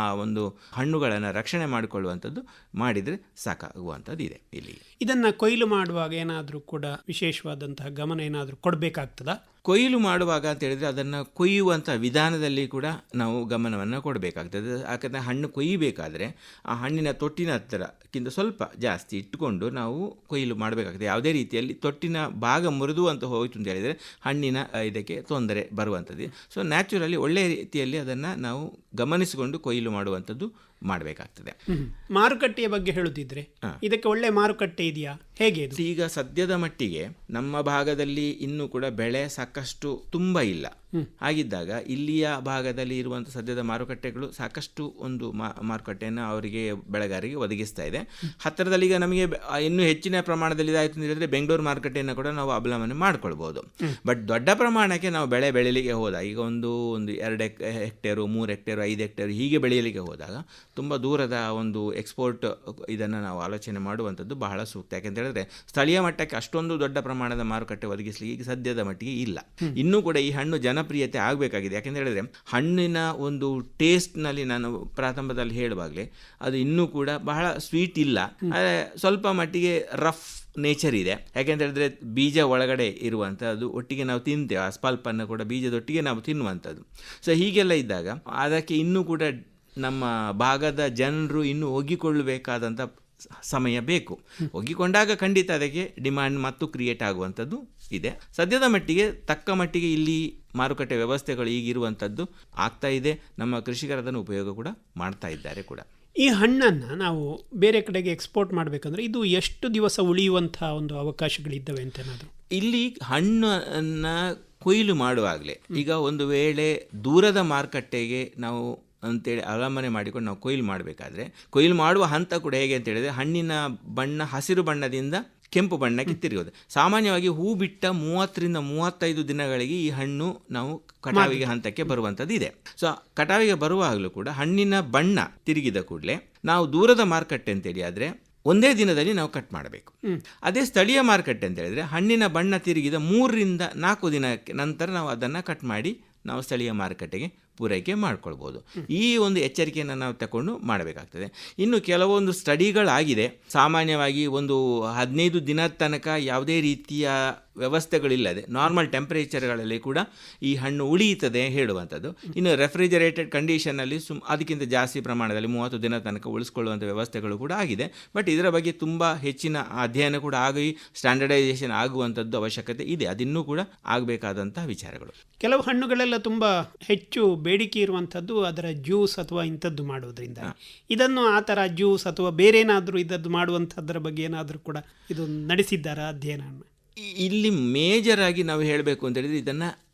ಆ ಒಂದು ಹಣ್ಣುಗಳನ್ನು ರಕ್ಷಣೆ ಮಾಡಿಕೊಳ್ಳುವಂಥದ್ದು ಮಾಡಿದರೆ ಸಾಕಾಗುವಂಥದ್ದು ಇದೆ. ಇಲ್ಲಿ ಇದನ್ನು ಕೊಯ್ಲು ಮಾಡುವಾಗ ಏನಾದರೂ ಕೂಡ ವಿಶೇಷವಾದಂತಹ ಗಮನ ಏನಾದರೂ ಕೊಡಬೇಕಾಗ್ತದಾ? ಕೊಯ್ಲು ಮಾಡುವಾಗ ಅಂತ ಹೇಳಿದರೆ ಅದನ್ನು ಕೊಯ್ಯುವಂಥ ವಿಧಾನದಲ್ಲಿ ಕೂಡ ನಾವು ಗಮನವನ್ನು ಕೊಡಬೇಕಾಗ್ತದೆ. ಯಾಕಂದರೆ ಹಣ್ಣು ಕೊಯ್ಯಬೇಕಾದ್ರೆ ಆ ಹಣ್ಣಿನ ತೊಟ್ಟಿನ ಹತ್ತಿರಕ್ಕಿಂತ ಸ್ವಲ್ಪ ಜಾಸ್ತಿ ಇಟ್ಟುಕೊಂಡು ನಾವು ಕೊಯ್ಲು ಮಾಡಬೇಕಾಗ್ತದೆ. ಯಾವುದೇ ರೀತಿಯಲ್ಲಿ ತೊಟ್ಟಿನ ಭಾಗ ಮುರಿದು ಅಂತ ಹೋಯಿತು ಅಂತ ಹೇಳಿದರೆ ಹಣ್ಣಿನ ಇದಕ್ಕೆ ತೊಂದರೆ ಬರುವಂಥದ್ದು. ಸೊ ನ್ಯಾಚುರಲಿ ಒಳ್ಳೆಯ ರೀತಿಯಲ್ಲಿ ಅದನ್ನು ನಾವು ಗಮನಿಸಿಕೊಂಡು ಕೊಯ್ಲು ಮಾಡುವಂಥದ್ದು ಮಾಡಬೇಕಾಗ್ತದೆ. ಮಾರುಕಟ್ಟೆಯ ಬಗ್ಗೆ ಹೇಳುತ್ತಿದ್ರೆ ಇದಕ್ಕೆ ಒಳ್ಳೆ ಮಾರುಕಟ್ಟೆ ಇದೆಯಾ, ಹೇಗೆ? ಈಗ ಸದ್ಯದ ಮಟ್ಟಿಗೆ ನಮ್ಮ ಭಾಗದಲ್ಲಿ ಇನ್ನೂ ಕೂಡ ಬೆಳೆ ಸಾಕಷ್ಟು ತುಂಬ ಇಲ್ಲ. ಹಾಗಿದ್ದಾಗ ಇಲ್ಲಿಯ ಭಾಗದಲ್ಲಿ ಇರುವಂಥ ಸದ್ಯದ ಮಾರುಕಟ್ಟೆಗಳು ಸಾಕಷ್ಟು ಒಂದು ಮಾರುಕಟ್ಟೆಯನ್ನು ಅವರಿಗೆ ಬೆಳೆಗಾರರಿಗೆ ಒದಗಿಸ್ತಾ ಇದೆ. ಹತ್ತಿರದಲ್ಲಿ ಈಗ ನಮಗೆ ಇನ್ನೂ ಹೆಚ್ಚಿನ ಪ್ರಮಾಣದಲ್ಲಿ ಇದಾಯಿತು ಅಂತ ಹೇಳಿದರೆ ಬೆಂಗಳೂರು ಮಾರುಕಟ್ಟೆಯನ್ನು ಕೂಡ ನಾವು ಅವಲಂಬನೆ ಮಾಡ್ಕೊಳ್ಬೋದು. ಬಟ್ ದೊಡ್ಡ ಪ್ರಮಾಣಕ್ಕೆ ನಾವು ಬೆಳೆ ಬೆಳೀಲಿಕ್ಕೆ ಹೋದಾಗ ಈಗ ಒಂದು 2 ಹೆಕ್ಟೇರು, 3 ಹೆಕ್ಟೇರು, 5 ಹೆಕ್ಟೇರು ಹೀಗೆ ಬೆಳೆಯಲಿಕ್ಕೆ ಹೋದಾಗ ತುಂಬ ದೂರದ ಒಂದು ಎಕ್ಸ್ಪೋರ್ಟ್ ಇದನ್ನು ನಾವು ಆಲೋಚನೆ ಮಾಡುವಂಥದ್ದು ಬಹಳ ಸೂಕ್ತ. ಯಾಕೆಂತ ಹೇಳಿದ್ರೆ ಸ್ಥಳೀಯ ಮಟ್ಟಕ್ಕೆ ಅಷ್ಟೊಂದು ದೊಡ್ಡ ಪ್ರಮಾಣದ ಮಾರುಕಟ್ಟೆ ಒದಗಿಸಲಿಕ್ಕೆ ಈಗ ಸದ್ಯದ ಮಟ್ಟಿಗೆ ಇಲ್ಲ. ಇನ್ನೂ ಕೂಡ ಈ ಹಣ್ಣು ಜನಪ್ರಿಯತೆ ಆಗಬೇಕಾಗಿದೆ. ಯಾಕೆಂತ ಹೇಳಿದ್ರೆ ಹಣ್ಣಿನ ಒಂದು ಟೇಸ್ಟ್ನಲ್ಲಿ ನಾನು ಪ್ರಾರಂಭದಲ್ಲಿ ಹೇಳುವಾಗಲೇ ಅದು ಇನ್ನೂ ಕೂಡ ಬಹಳ ಸ್ವೀಟ್ ಇಲ್ಲ, ಆದರೆ ಸ್ವಲ್ಪ ಮಟ್ಟಿಗೆ ರಫ್ ನೇಚರ್ ಇದೆ. ಯಾಕೆಂತ ಹೇಳಿದ್ರೆ ಬೀಜ ಒಳಗಡೆ ಇರುವಂಥದ್ದು ಒಟ್ಟಿಗೆ ನಾವು ತಿಂತೇವೆ, ಆ ಪಲ್ಪನ್ನು ಕೂಡ ಬೀಜದೊಟ್ಟಿಗೆ ನಾವು ತಿನ್ನುವಂಥದ್ದು. ಸೊ ಹೀಗೆಲ್ಲ ಇದ್ದಾಗ ಅದಕ್ಕೆ ಇನ್ನೂ ಕೂಡ ನಮ್ಮ ಭಾಗದ ಜನರು ಇನ್ನೂ ಒಗ್ಗಿಕೊಳ್ಳಬೇಕಾದಂಥ ಸಮಯ ಬೇಕು. ಒಗ್ಗಿಕೊಂಡಾಗ ಖಂಡಿತ ಅದಕ್ಕೆ ಡಿಮ್ಯಾಂಡ್ ಮತ್ತು ಕ್ರಿಯೇಟ್ ಆಗುವಂಥದ್ದು ಇದೆ. ಸದ್ಯದ ಮಟ್ಟಿಗೆ ತಕ್ಕ ಮಟ್ಟಿಗೆ ಇಲ್ಲಿ ಮಾರುಕಟ್ಟೆ ವ್ಯವಸ್ಥೆಗಳು ಈಗಿರುವಂಥದ್ದು ಆಗ್ತಾ ಇದೆ. ನಮ್ಮ ಕೃಷಿಕರು ಅದನ್ನು ಉಪಯೋಗ ಕೂಡ ಮಾಡ್ತಾ ಇದ್ದಾರೆ ಕೂಡ. ಈ ಹಣ್ಣನ್ನು ನಾವು ಬೇರೆ ಕಡೆಗೆ ಎಕ್ಸ್ಪೋರ್ಟ್ ಮಾಡಬೇಕಂದ್ರೆ ಇದು ಎಷ್ಟು ದಿವಸ ಉಳಿಯುವಂಥ ಒಂದು ಅವಕಾಶಗಳಿದ್ದಾವೆ ಅಂತೇನಾದರೂ? ಇಲ್ಲಿ ಹಣ್ಣನ್ನು ಕೊಯ್ಲು ಮಾಡುವಾಗಲೇ ಈಗ ಒಂದು ವೇಳೆ ದೂರದ ಮಾರುಕಟ್ಟೆಗೆ ನಾವು ಅಂತೇಳಿ ಅವಲಂಬನೆ ಮಾಡಿಕೊಂಡು ನಾವು ಕೊಯ್ಲು ಮಾಡಬೇಕಾದ್ರೆ ಕೊಯ್ಲು ಮಾಡುವ ಹಂತ ಕೂಡ ಹೇಗೆ ಅಂತ ಹೇಳಿದ್ರೆ ಹಣ್ಣಿನ ಬಣ್ಣ ಹಸಿರು ಬಣ್ಣದಿಂದ ಕೆಂಪು ಬಣ್ಣಕ್ಕೆ ತಿರುಗೋದು. ಸಾಮಾನ್ಯವಾಗಿ ಹೂ ಬಿಟ್ಟ 30ರಿಂದ 35 ದಿನಗಳಿಗೆ ಈ ಹಣ್ಣು ನಾವು ಕಟಾವಿಗೆ ಹಂತಕ್ಕೆ ಬರುವಂಥದ್ದು ಇದೆ. ಸೊ ಕಟಾವಿಗೆ ಬರುವಾಗಲೂ ಕೂಡ ಹಣ್ಣಿನ ಬಣ್ಣ ತಿರುಗಿದ ಕೂಡಲೇ ನಾವು ದೂರದ ಮಾರುಕಟ್ಟೆ ಅಂತೇಳಿ ಆದರೆ ಒಂದೇ ದಿನದಲ್ಲಿ ನಾವು ಕಟ್ ಮಾಡಬೇಕು. ಅದೇ ಸ್ಥಳೀಯ ಮಾರುಕಟ್ಟೆ ಅಂತ ಹೇಳಿದ್ರೆ ಹಣ್ಣಿನ ಬಣ್ಣ ತಿರುಗಿದ 3ರಿಂದ 4 ದಿನಕ್ಕೆ ನಂತರ ನಾವು ಅದನ್ನು ಕಟ್ ಮಾಡಿ ನಾವು ಸ್ಥಳೀಯ ಮಾರುಕಟ್ಟೆಗೆ ಪೂರೈಕೆ ಮಾಡ್ಕೊಳ್ಬೋದು. ಈ ಒಂದು ಎಚ್ಚರಿಕೆಯನ್ನು ನಾವು ತಗೊಂಡು ಮಾಡಬೇಕಾಗ್ತದೆ. ಇನ್ನು ಕೆಲವೊಂದು ಸ್ಟಡಿಗಳಾಗಿದೆ, ಸಾಮಾನ್ಯವಾಗಿ ಒಂದು 15 ದಿನದ ತನಕ ಯಾವುದೇ ರೀತಿಯ ವ್ಯವಸ್ಥೆಗಳಿಲ್ಲದೆ ನಾರ್ಮಲ್ ಟೆಂಪರೇಚರ್ಗಳಲ್ಲಿ ಕೂಡ ಈ ಹಣ್ಣು ಉಳಿಯುತ್ತದೆ ಹೇಳುವಂಥದ್ದು. ಇನ್ನು ರೆಫ್ರಿಜರೇಟೆಡ್ ಕಂಡೀಷನಲ್ಲಿ ಅದಕ್ಕಿಂತ ಜಾಸ್ತಿ ಪ್ರಮಾಣದಲ್ಲಿ 30 ದಿನ ತನಕ ಉಳಿಸ್ಕೊಳ್ಳುವಂಥ ವ್ಯವಸ್ಥೆಗಳು ಕೂಡ ಆಗಿದೆ. ಬಟ್ ಇದರ ಬಗ್ಗೆ ತುಂಬ ಹೆಚ್ಚಿನ ಅಧ್ಯಯನ ಕೂಡ ಆಗಿ ಸ್ಟ್ಯಾಂಡರ್ಡೈಸೇಷನ್ ಆಗುವಂಥದ್ದು ಅವಶ್ಯಕತೆ ಇದೆ. ಅದಿನ್ನೂ ಕೂಡ ಆಗಬೇಕಾದಂತಹ ವಿಚಾರಗಳು. ಕೆಲವು ಹಣ್ಣುಗಳೆಲ್ಲ ತುಂಬ ಹೆಚ್ಚು ಬೇಡಿಕೆ ಇರುವಂಥದ್ದು ಅದರ ಜ್ಯೂಸ್ ಅಥವಾ ಇಂಥದ್ದು ಮಾಡೋದ್ರಿಂದ, ಇದನ್ನು ಆ ಥರ ಜ್ಯೂಸ್ ಅಥವಾ ಬೇರೆ ಏನಾದರೂ ಇದದ್ದು ಮಾಡುವಂಥದ್ರ ಬಗ್ಗೆ ಏನಾದರೂ ಕೂಡ ಇದು ನಡೆಸಿದ್ದಾರಾ ಅಧ್ಯಯನ? ಇಲ್ಲಿ ಮೇಜರ್ ಆಗಿ ನಾವು ಹೇಳಬೇಕು ಅಂತ ಹೇಳಿದ್ರೆ ಇದನ್ನು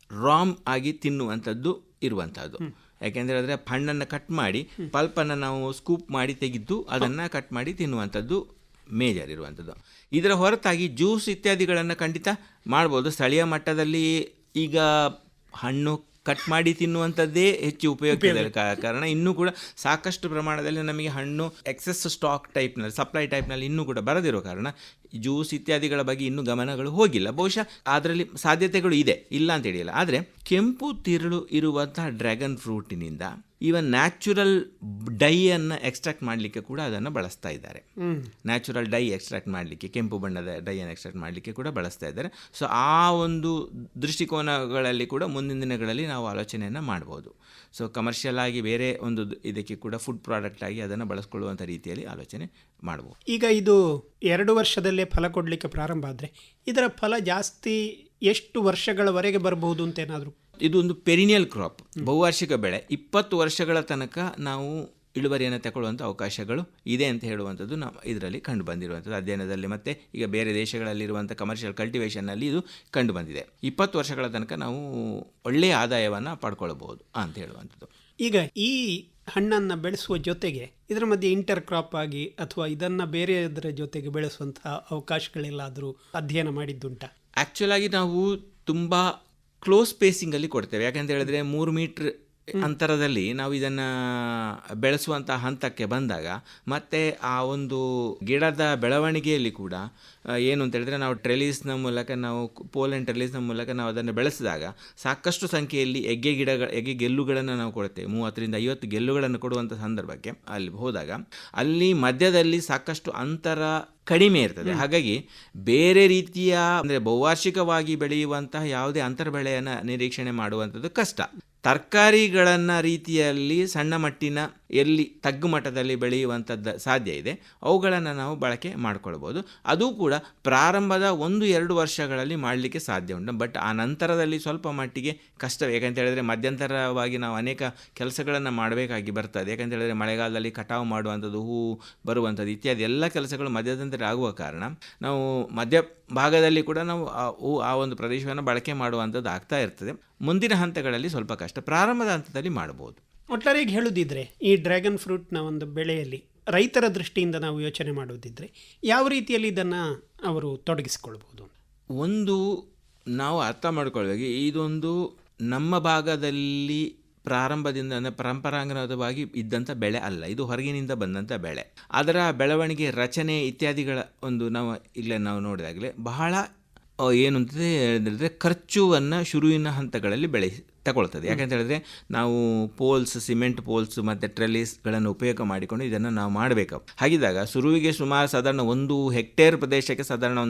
ರಾಮ್ ಆಗಿ ತಿನ್ನುವಂಥದ್ದು ಇರುವಂಥದ್ದು. ಯಾಕೆಂದರೆ ಅದರ ಹಣ್ಣನ್ನು ಕಟ್ ಮಾಡಿ ಪಲ್ಪನ್ನು ನಾವು ಸ್ಕೂಪ್ ಮಾಡಿ ತೆಗೆದು ಅದನ್ನು ಕಟ್ ಮಾಡಿ ತಿನ್ನುವಂಥದ್ದು ಮೇಜರ್ ಇರುವಂಥದ್ದು. ಇದರ ಹೊರತಾಗಿ ಜ್ಯೂಸ್ ಇತ್ಯಾದಿಗಳನ್ನು ಖಂಡಿತ ಮಾಡ್ಬೋದು. ಸ್ಥಳೀಯ ಮಟ್ಟದಲ್ಲಿ ಈಗ ಹಣ್ಣು ಕಟ್ ಮಾಡಿ ತಿನ್ನುವಂಥದ್ದೇ ಹೆಚ್ಚು ಉಪಯುಕ್ತ ಕಾರಣ ಇನ್ನೂ ಕೂಡ ಸಾಕಷ್ಟು ಪ್ರಮಾಣದಲ್ಲಿ ನಮಗೆ ಹಣ್ಣು ಎಕ್ಸೆಸ್ ಸ್ಟಾಕ್ ಟೈಪ್ನಲ್ಲಿ ಸಪ್ಲೈ ಟೈಪ್ನಲ್ಲಿ ಇನ್ನೂ ಕೂಡ ಬರದಿರೋ ಕಾರಣ ಜ್ಯೂಸ್ ಇತ್ಯಾದಿಗಳ ಬಗ್ಗೆ ಇನ್ನೂ ಗಮನಗಳು ಹೋಗಿಲ್ಲ. ಬಹುಶಃ ಅದರಲ್ಲಿ ಸಾಧ್ಯತೆಗಳು ಇದೆ, ಇಲ್ಲ ಅಂತ ಹೇಳಿಲ್ಲ. ಆದರೆ ಕೆಂಪು ತಿರುಳು ಇರುವಂತಹ ಡ್ರ್ಯಾಗನ್ ಫ್ರೂಟಿನಿಂದ ಈವನ್ ನ್ಯಾಚುರಲ್ ಡೈಯನ್ನು ಎಕ್ಸ್ಟ್ರಾಕ್ಟ್ ಮಾಡಲಿಕ್ಕೆ ಕೂಡ ಅದನ್ನು ಬಳಸ್ತಾ ಇದ್ದಾರೆ. ನ್ಯಾಚುರಲ್ ಡೈ ಎಕ್ಸ್ಟ್ರಾಕ್ಟ್ ಮಾಡಲಿಕ್ಕೆ, ಕೆಂಪು ಬಣ್ಣದ ಡೈಯನ್ನು ಎಕ್ಸ್ಟ್ರಾಕ್ಟ್ ಮಾಡಲಿಕ್ಕೆ ಕೂಡ ಬಳಸ್ತಾ ಇದ್ದಾರೆ. ಸೊ ಆ ಒಂದು ದೃಷ್ಟಿಕೋನಗಳಲ್ಲಿ ಕೂಡ ಮುಂದಿನ ದಿನಗಳಲ್ಲಿ ನಾವು ಆಲೋಚನೆಯನ್ನು ಮಾಡ್ಬೋದು. ಸೊ ಕಮರ್ಷಿಯಲ್ ಆಗಿ ಬೇರೆ ಒಂದು ಇದಕ್ಕೆ ಕೂಡ ಫುಡ್ ಪ್ರಾಡಕ್ಟ್ ಆಗಿ ಅದನ್ನು ಬಳಸ್ಕೊಳ್ಳುವಂಥ ರೀತಿಯಲ್ಲಿ ಆಲೋಚನೆ ಮಾಡ್ಬೋದು. ಈಗ ಇದು 2 ವರ್ಷದಲ್ಲೇ ಫಲ ಕೊಡಲಿಕ್ಕೆ ಪ್ರಾರಂಭ ಆದರೆ ಇದರ ಫಲ ಜಾಸ್ತಿ ಎಷ್ಟು ವರ್ಷಗಳವರೆಗೆ ಬರಬಹುದು ಅಂತ ಏನಾದರೂ? ಇದು ಒಂದು ಪೆರಿನಿಯಲ್ ಕ್ರಾಪ್, ಬಹುವಾರ್ಷಿಕ ಬೆಳೆ. 20 ವರ್ಷಗಳ ತನಕ ನಾವು ಇಳುವರಿಯನ್ನು ತಗೊಳ್ಳುವಂಥ ಅವಕಾಶಗಳು ಇದೆ ಅಂತ ಹೇಳುವಂಥದ್ದು ನಾವು ಇದರಲ್ಲಿ ಕಂಡು ಬಂದಿರುವಂಥದ್ದು ಅಧ್ಯಯನದಲ್ಲಿ. ಮತ್ತು ಈಗ ಬೇರೆ ದೇಶಗಳಲ್ಲಿರುವಂಥ ಕಮರ್ಷಿಯಲ್ ಕಲ್ಟಿವೇಷನ್ನಲ್ಲಿ ಇದು ಕಂಡು ಬಂದಿದೆ. 20 ವರ್ಷಗಳ ತನಕ ನಾವು ಒಳ್ಳೆಯ ಆದಾಯವನ್ನು ಪಡ್ಕೊಳ್ಬಹುದು ಅಂತ ಹೇಳುವಂಥದ್ದು. ಈಗ ಈ ಹಣ್ಣನ್ನು ಬೆಳೆಸುವ ಜೊತೆಗೆ ಇದರ ಮಧ್ಯೆ ಇಂಟರ್ ಕ್ರಾಪ್ ಆಗಿ ಅಥವಾ ಇದನ್ನು ಬೇರೆಯದರ ಜೊತೆಗೆ ಬೆಳೆಸುವಂತಹ ಅವಕಾಶಗಳೆಲ್ಲಾದರೂ ಅಧ್ಯಯನ ಮಾಡಿದ್ದುಂಟಾ? ಆ್ಯಕ್ಚುಲ್ ಆಗಿ ನಾವು ತುಂಬ ಕ್ಲೋಸ್ ಸ್ಪೇಸಿಂಗಲ್ಲಿ ಕೊಡ್ತೇವೆ. ಯಾಕಂತ ಹೇಳಿದ್ರೆ 3 ಮೀಟ್ರ್ ಅಂತರದಲ್ಲಿ ನಾವು ಇದನ್ನು ಬೆಳೆಸುವಂಥ ಹಂತಕ್ಕೆ ಬಂದಾಗ ಮತ್ತು ಆ ಒಂದು ಗಿಡದ ಬೆಳವಣಿಗೆಯಲ್ಲಿ ಕೂಡ ಏನು ಅಂತ ಹೇಳಿದ್ರೆ ನಾವು ಟ್ರೆಲೀಸ್ನ ಮೂಲಕ ನಾವು ಪೋಲ್ ಆ್ಯಂಡ್ ಟ್ರೆಲೀಸ್ನ ಮೂಲಕ ನಾವು ಅದನ್ನು ಬೆಳೆಸಿದಾಗ ಸಾಕಷ್ಟು ಸಂಖ್ಯೆಯಲ್ಲಿ ಎಗ್ಗೆ ಗೆಲ್ಲುಗಳನ್ನು ನಾವು ಕೊಡ್ತೇವೆ. 30ರಿಂದ 50 ಗೆಲ್ಲುಗಳನ್ನು ಕೊಡುವಂಥ ಸಂದರ್ಭಕ್ಕೆ ಅಲ್ಲಿ ಹೋದಾಗ ಅಲ್ಲಿ ಮಧ್ಯದಲ್ಲಿ ಸಾಕಷ್ಟು ಅಂತರ ಕಡಿಮೆ ಇರ್ತದೆ. ಹಾಗಾಗಿ ಬೇರೆ ರೀತಿಯ ಅಂದರೆ ಬಹುವಾರ್ಷಿಕವಾಗಿ ಬೆಳೆಯುವಂತಹ ಯಾವುದೇ ಅಂತರ ಬೆಳೆಯನ್ನು ನಿರೀಕ್ಷಣೆ ಮಾಡುವಂಥದ್ದು ಕಷ್ಟ. ತರಕಾರಿಗಳನ್ನು ರೀತಿಯಲ್ಲಿ ಸಣ್ಣ ಮಟ್ಟಿನ ಎಲ್ಲಿ ತಗ್ಗು ಮಟ್ಟದಲ್ಲಿ ಬೆಳೆಯುವಂಥದ್ದು ಸಾಧ್ಯ ಇದೆ, ಅವುಗಳನ್ನು ನಾವು ಬಳಕೆ ಮಾಡ್ಕೊಳ್ಬೋದು. ಅದು ಕೂಡ ಪ್ರಾರಂಭದ 1-2 ವರ್ಷಗಳಲ್ಲಿ ಮಾಡಲಿಕ್ಕೆ ಸಾಧ್ಯ ಉಂಟು. ಬಟ್ ಆ ನಂತರದಲ್ಲಿ ಸ್ವಲ್ಪ ಮಟ್ಟಿಗೆ ಕಷ್ಟವೇ. ಯಾಕಂತ ಹೇಳಿದ್ರೆ ಮಧ್ಯಂತರವಾಗಿ ನಾವು ಅನೇಕ ಕೆಲಸಗಳನ್ನು ಮಾಡಬೇಕಾಗಿ ಬರ್ತದೆ. ಯಾಕಂತ ಹೇಳಿದ್ರೆ ಮಳೆಗಾಲದಲ್ಲಿ ಕಟಾವು ಮಾಡುವಂಥದ್ದು, ಹೂ ಬರುವಂಥದ್ದು ಇತ್ಯಾದಿ ಎಲ್ಲ ಕೆಲಸಗಳು ಮಧ್ಯಂತರ ಆಗುವ ಕಾರಣ ನಾವು ಮಧ್ಯ ಭಾಗದಲ್ಲಿ ಕೂಡ ನಾವು ಆ ಒಂದು ಪ್ರದೇಶವನ್ನು ಬಳಕೆ ಮಾಡುವಂಥದ್ದು ಆಗ್ತಾ ಇರ್ತದೆ. ಮುಂದಿನ ಹಂತಗಳಲ್ಲಿ ಸ್ವಲ್ಪ ಕಷ್ಟ, ಪ್ರಾರಂಭದ ಹಂತದಲ್ಲಿ ಮಾಡ್ಬೋದು. ಒಟ್ಟಾರೆಯಾಗಿ ಹೇಳುವುದಿದ್ರೆ ಈ ಡ್ರ್ಯಾಗನ್ ಫ್ರೂಟ್ನ ಒಂದು ಬೆಳೆಯಲ್ಲಿ ರೈತರ ದೃಷ್ಟಿಯಿಂದ ನಾವು ಯೋಚನೆ ಮಾಡುವುದಿದ್ರೆ ಯಾವ ರೀತಿಯಲ್ಲಿ ಇದನ್ನು ಅವರು ತೊಡಗಿಸಿಕೊಳ್ಬೋದು? ಒಂದು ನಾವು ಅರ್ಥ ಮಾಡ್ಕೊಳ್ಬೇಕು, ಇದೊಂದು ನಮ್ಮ ಭಾಗದಲ್ಲಿ ಪ್ರಾರಂಭದಿಂದ ಅಂದರೆ ಪರಂಪರಾಗತವಾಗಿ ಇದ್ದಂಥ ಬೆಳೆ ಅಲ್ಲ. ಇದು ಹೊರಗಿನಿಂದ ಬಂದಂಥ ಬೆಳೆ. ಅದರ ಬೆಳವಣಿಗೆ, ರಚನೆ ಇತ್ಯಾದಿಗಳ ಒಂದು ನಾವು ನೋಡಿದಾಗಲೇ ಬಹಳ ಏನು ಅಂತ ಹೇಳಿದ್ರೆ ಖರ್ಚುವನ್ನು ಶುರುವಿನ ಹಂತಗಳಲ್ಲಿ ತಗೊಳ್ತದೆ. ಯಾಕಂತ ಹೇಳಿದ್ರೆ ನಾವು ಪೋಲ್ಸ್, ಸಿಮೆಂಟ್ ಪೋಲ್ಸ್ ಮತ್ತು ಟ್ರೆಲೀಸ್ಗಳನ್ನು ಉಪಯೋಗ ಮಾಡಿಕೊಂಡು ಇದನ್ನು ನಾವು ಮಾಡಬೇಕು. ಹಾಗಿದ್ದಾಗ ಶುರುವಿಗೆ ಸುಮಾರು ಸಾಧಾರಣ 1 ಹೆಕ್ಟೇರ್ ಪ್ರದೇಶಕ್ಕೆ ಸಾಧಾರಣ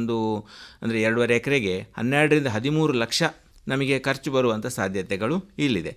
ಅಂದರೆ 2.5 ಎಕರೆಗೆ 12ರಿಂದ 13 ಲಕ್ಷ ನಮಗೆ ಖರ್ಚು ಬರುವಂಥ ಸಾಧ್ಯತೆಗಳು ಇಲ್ಲಿದೆ.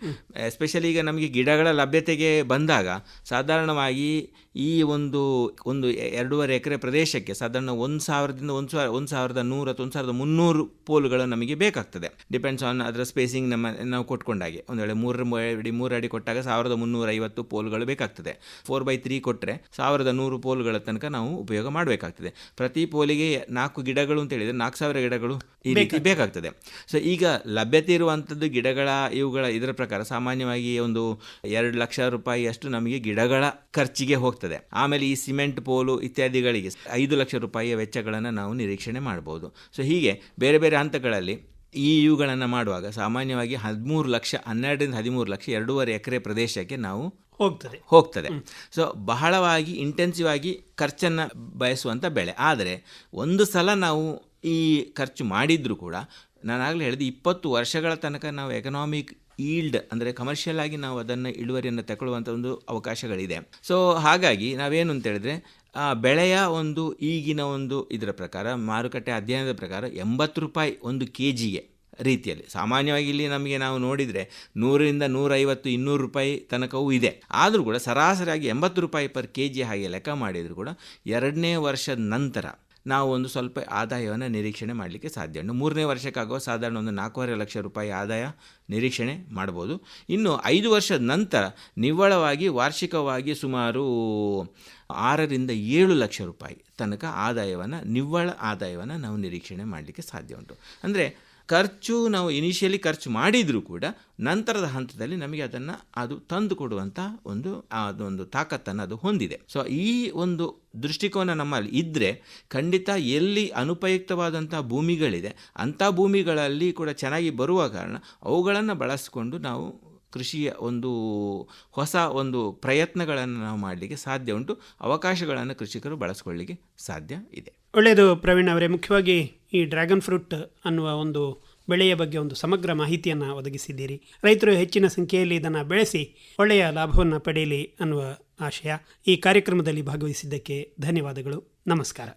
ಎಸ್ಪೆಷಲಿ ಈಗ ನಮಗೆ ಗಿಡಗಳ ಲಭ್ಯತೆಗೆ ಬಂದಾಗ ಸಾಧಾರಣವಾಗಿ ಈ ಒಂದು 2.5 ಎಕರೆ ಪ್ರದೇಶಕ್ಕೆ ಸಾಧಾರಣ 1,000ದಿಂದ 1,100 ಅಥವಾ 1,300 ಪೋಲ್ಗಳು ನಮಗೆ ಬೇಕಾಗ್ತದೆ. ಡಿಪೆಂಡ್ಸ್ ಆನ್ ಅದರ ಸ್ಪೇಸಿಂಗ್ ನಾವು ಕೊಟ್ಕೊಂಡಾಗೆ. ಒಂದು ವೇಳೆ 3 ಅಡಿ ಕೊಟ್ಟಾಗ 1,350 ಪೋಲ್ಗಳು ಬೇಕಾಗ್ತದೆ. 4x3 ಕೊಟ್ಟರೆ 1,100 ಪೋಲ್ಗಳ ತನಕ ನಾವು ಉಪಯೋಗ ಮಾಡಬೇಕಾಗ್ತದೆ. ಪ್ರತಿ ಪೋಲಿಗೆ 4 ಗಿಡಗಳು ಅಂತ ಹೇಳಿದರೆ 4,000 ಗಿಡಗಳು ಈ ರೀತಿ ಬೇಕಾಗ್ತದೆ. ಸೊ ಈಗ ಲಭ್ಯತೆ ಇರುವಂಥದ್ದು ಇದರ ಪ್ರಕಾರ ಸಾಮಾನ್ಯವಾಗಿ ಒಂದು 2 ಲಕ್ಷ ರೂಪಾಯಿ ಅಷ್ಟು ನಮಗೆ ಗಿಡಗಳ ಖರ್ಚಿಗೆ ಹೋಗ್ತದೆ. ಆಮೇಲೆ ಈ ಸಿಮೆಂಟ್ ಪೋಲು ಇತ್ಯಾದಿಗಳಿಗೆ 5 ಲಕ್ಷ ರೂಪಾಯಿಯ ವೆಚ್ಚಗಳನ್ನು ನಾವು ನಿರೀಕ್ಷಣೆ ಮಾಡ್ಬೋದು. ಸೊ ಹೀಗೆ ಬೇರೆ ಬೇರೆ ಹಂತಗಳಲ್ಲಿ ಇವುಗಳನ್ನು ಮಾಡುವಾಗ ಸಾಮಾನ್ಯವಾಗಿ 12 ಲಕ್ಷ 13 ಲಕ್ಷ 2.5 ಎಕರೆ ಪ್ರದೇಶಕ್ಕೆ ನಾವು ಹೋಗ್ತದೆ. ಸೊ ಬಹಳವಾಗಿ ಇಂಟೆನ್ಸಿವ್ ಆಗಿ ಖರ್ಚನ್ನು ಬಯಸುವಂಥ ಬೆಳೆ. ಆದರೆ ಒಂದು ಸಲ ನಾವು ಈ ಖರ್ಚು ಮಾಡಿದರೂ ಕೂಡ ನಾನಾಗಲೇ ಹೇಳಿದೆ 20 ವರ್ಷಗಳ ತನಕ ನಾವು ಎಕನಾಮಿಕ್ ಈಲ್ಡ್ ಅಂದರೆ ಕಮರ್ಷಿಯಲ್ ಆಗಿ ನಾವು ಅದನ್ನು ಇಳುವರಿಯನ್ನು ತಗೊಳ್ಳುವಂಥ ಒಂದು ಅವಕಾಶಗಳಿದೆ. ಸೊ ಹಾಗಾಗಿ ನಾವೇನು ಅಂತ ಹೇಳಿದ್ರೆ ಬೆಳೆಯ ಈಗಿನ ಇದರ ಪ್ರಕಾರ ಮಾರುಕಟ್ಟೆ ಅಧ್ಯಯನದ ಪ್ರಕಾರ 80 ರೂಪಾಯಿ ಒಂದು ಕೆಜಿಗೆ ರೀತಿಯಲ್ಲಿ ಸಾಮಾನ್ಯವಾಗಿ ಇಲ್ಲಿ ನಮಗೆ ನಾವು ನೋಡಿದರೆ 100ರಿಂದ 150 200 ರೂಪಾಯಿ ತನಕವೂ ಇದೆ. ಆದರೂ ಕೂಡ ಸರಾಸರಿಯಾಗಿ 80 ರೂಪಾಯಿ ಪರ್ ಕೆಜಿ ಹಾಗೆ ಲೆಕ್ಕ ಮಾಡಿದರೂ ಕೂಡ 2ನೇ ವರ್ಷದ ನಂತರ ನಾವು ಸ್ವಲ್ಪ ಆದಾಯವನ್ನು ನಿರೀಕ್ಷಣೆ ಮಾಡಲಿಕ್ಕೆ ಸಾಧ್ಯ ಉಂಟು. 3ನೇ ವರ್ಷಕ್ಕಾಗುವ ಸಾಧಾರಣ 4.5 ಲಕ್ಷ ರೂಪಾಯಿ ಆದಾಯ ನಿರೀಕ್ಷಣೆ ಮಾಡ್ಬೋದು. ಇನ್ನು 5 ವರ್ಷದ ನಂತರ ನಿವ್ವಳವಾಗಿ ವಾರ್ಷಿಕವಾಗಿ ಸುಮಾರು 6ರಿಂದ 7 ಲಕ್ಷ ರೂಪಾಯಿ ತನಕ ನಿವ್ವಳ ಆದಾಯವನ್ನು ನಾವು ನಿರೀಕ್ಷಣೆ ಮಾಡಲಿಕ್ಕೆ ಸಾಧ್ಯ ಉಂಟು. ಅಂದರೆ ನಾವು ಇನಿಷಿಯಲಿ ಖರ್ಚು ಮಾಡಿದರೂ ಕೂಡ ನಂತರದ ಹಂತದಲ್ಲಿ ನಮಗೆ ಅದು ತಂದು ಕೊಡುವಂಥ ಒಂದು ತಾಕತ್ತನ್ನು ಅದು ಹೊಂದಿದೆ. ಸೊ ಈ ದೃಷ್ಟಿಕೋನ ನಮ್ಮಲ್ಲಿ ಇದ್ದರೆ ಖಂಡಿತ ಎಲ್ಲಿ ಅನುಪಯುಕ್ತವಾದಂಥ ಭೂಮಿಗಳಿದೆ ಅಂಥ ಭೂಮಿಗಳಲ್ಲಿ ಕೂಡ ಚೆನ್ನಾಗಿ ಬರುವ ಕಾರಣ ಅವುಗಳನ್ನು ಬಳಸಿಕೊಂಡು ನಾವು ಕೃಷಿಯ ಹೊಸ ಪ್ರಯತ್ನಗಳನ್ನು ನಾವು ಮಾಡಲಿಕ್ಕೆ ಸಾಧ್ಯ ಉಂಟು. ಅವಕಾಶಗಳನ್ನು ಕೃಷಿಕರು ಬಳಸ್ಕೊಳ್ಳಿಕ್ಕೆ ಸಾಧ್ಯ ಇದೆ. ಒಳ್ಳೆಯದು ಪ್ರವೀಣ್ ಅವರೇ. ಮುಖ್ಯವಾಗಿ ಈ ಡ್ರ್ಯಾಗನ್ ಫ್ರೂಟ್ ಅನ್ನುವ ಬೆಳೆಯ ಬಗ್ಗೆ ಸಮಗ್ರ ಮಾಹಿತಿಯನ್ನು ಒದಗಿಸಿದ್ದೀರಿ. ರೈತರು ಹೆಚ್ಚಿನ ಸಂಖ್ಯೆಯಲ್ಲಿ ಇದನ್ನು ಬೆಳೆಸಿ ಒಳ್ಳೆಯ ಲಾಭವನ್ನು ಪಡೆಯಲಿ ಅನ್ನುವ ಆಶಯ. ಈ ಕಾರ್ಯಕ್ರಮದಲ್ಲಿ ಭಾಗವಹಿಸಿದ್ದಕ್ಕೆ ಧನ್ಯವಾದಗಳು. ನಮಸ್ಕಾರ.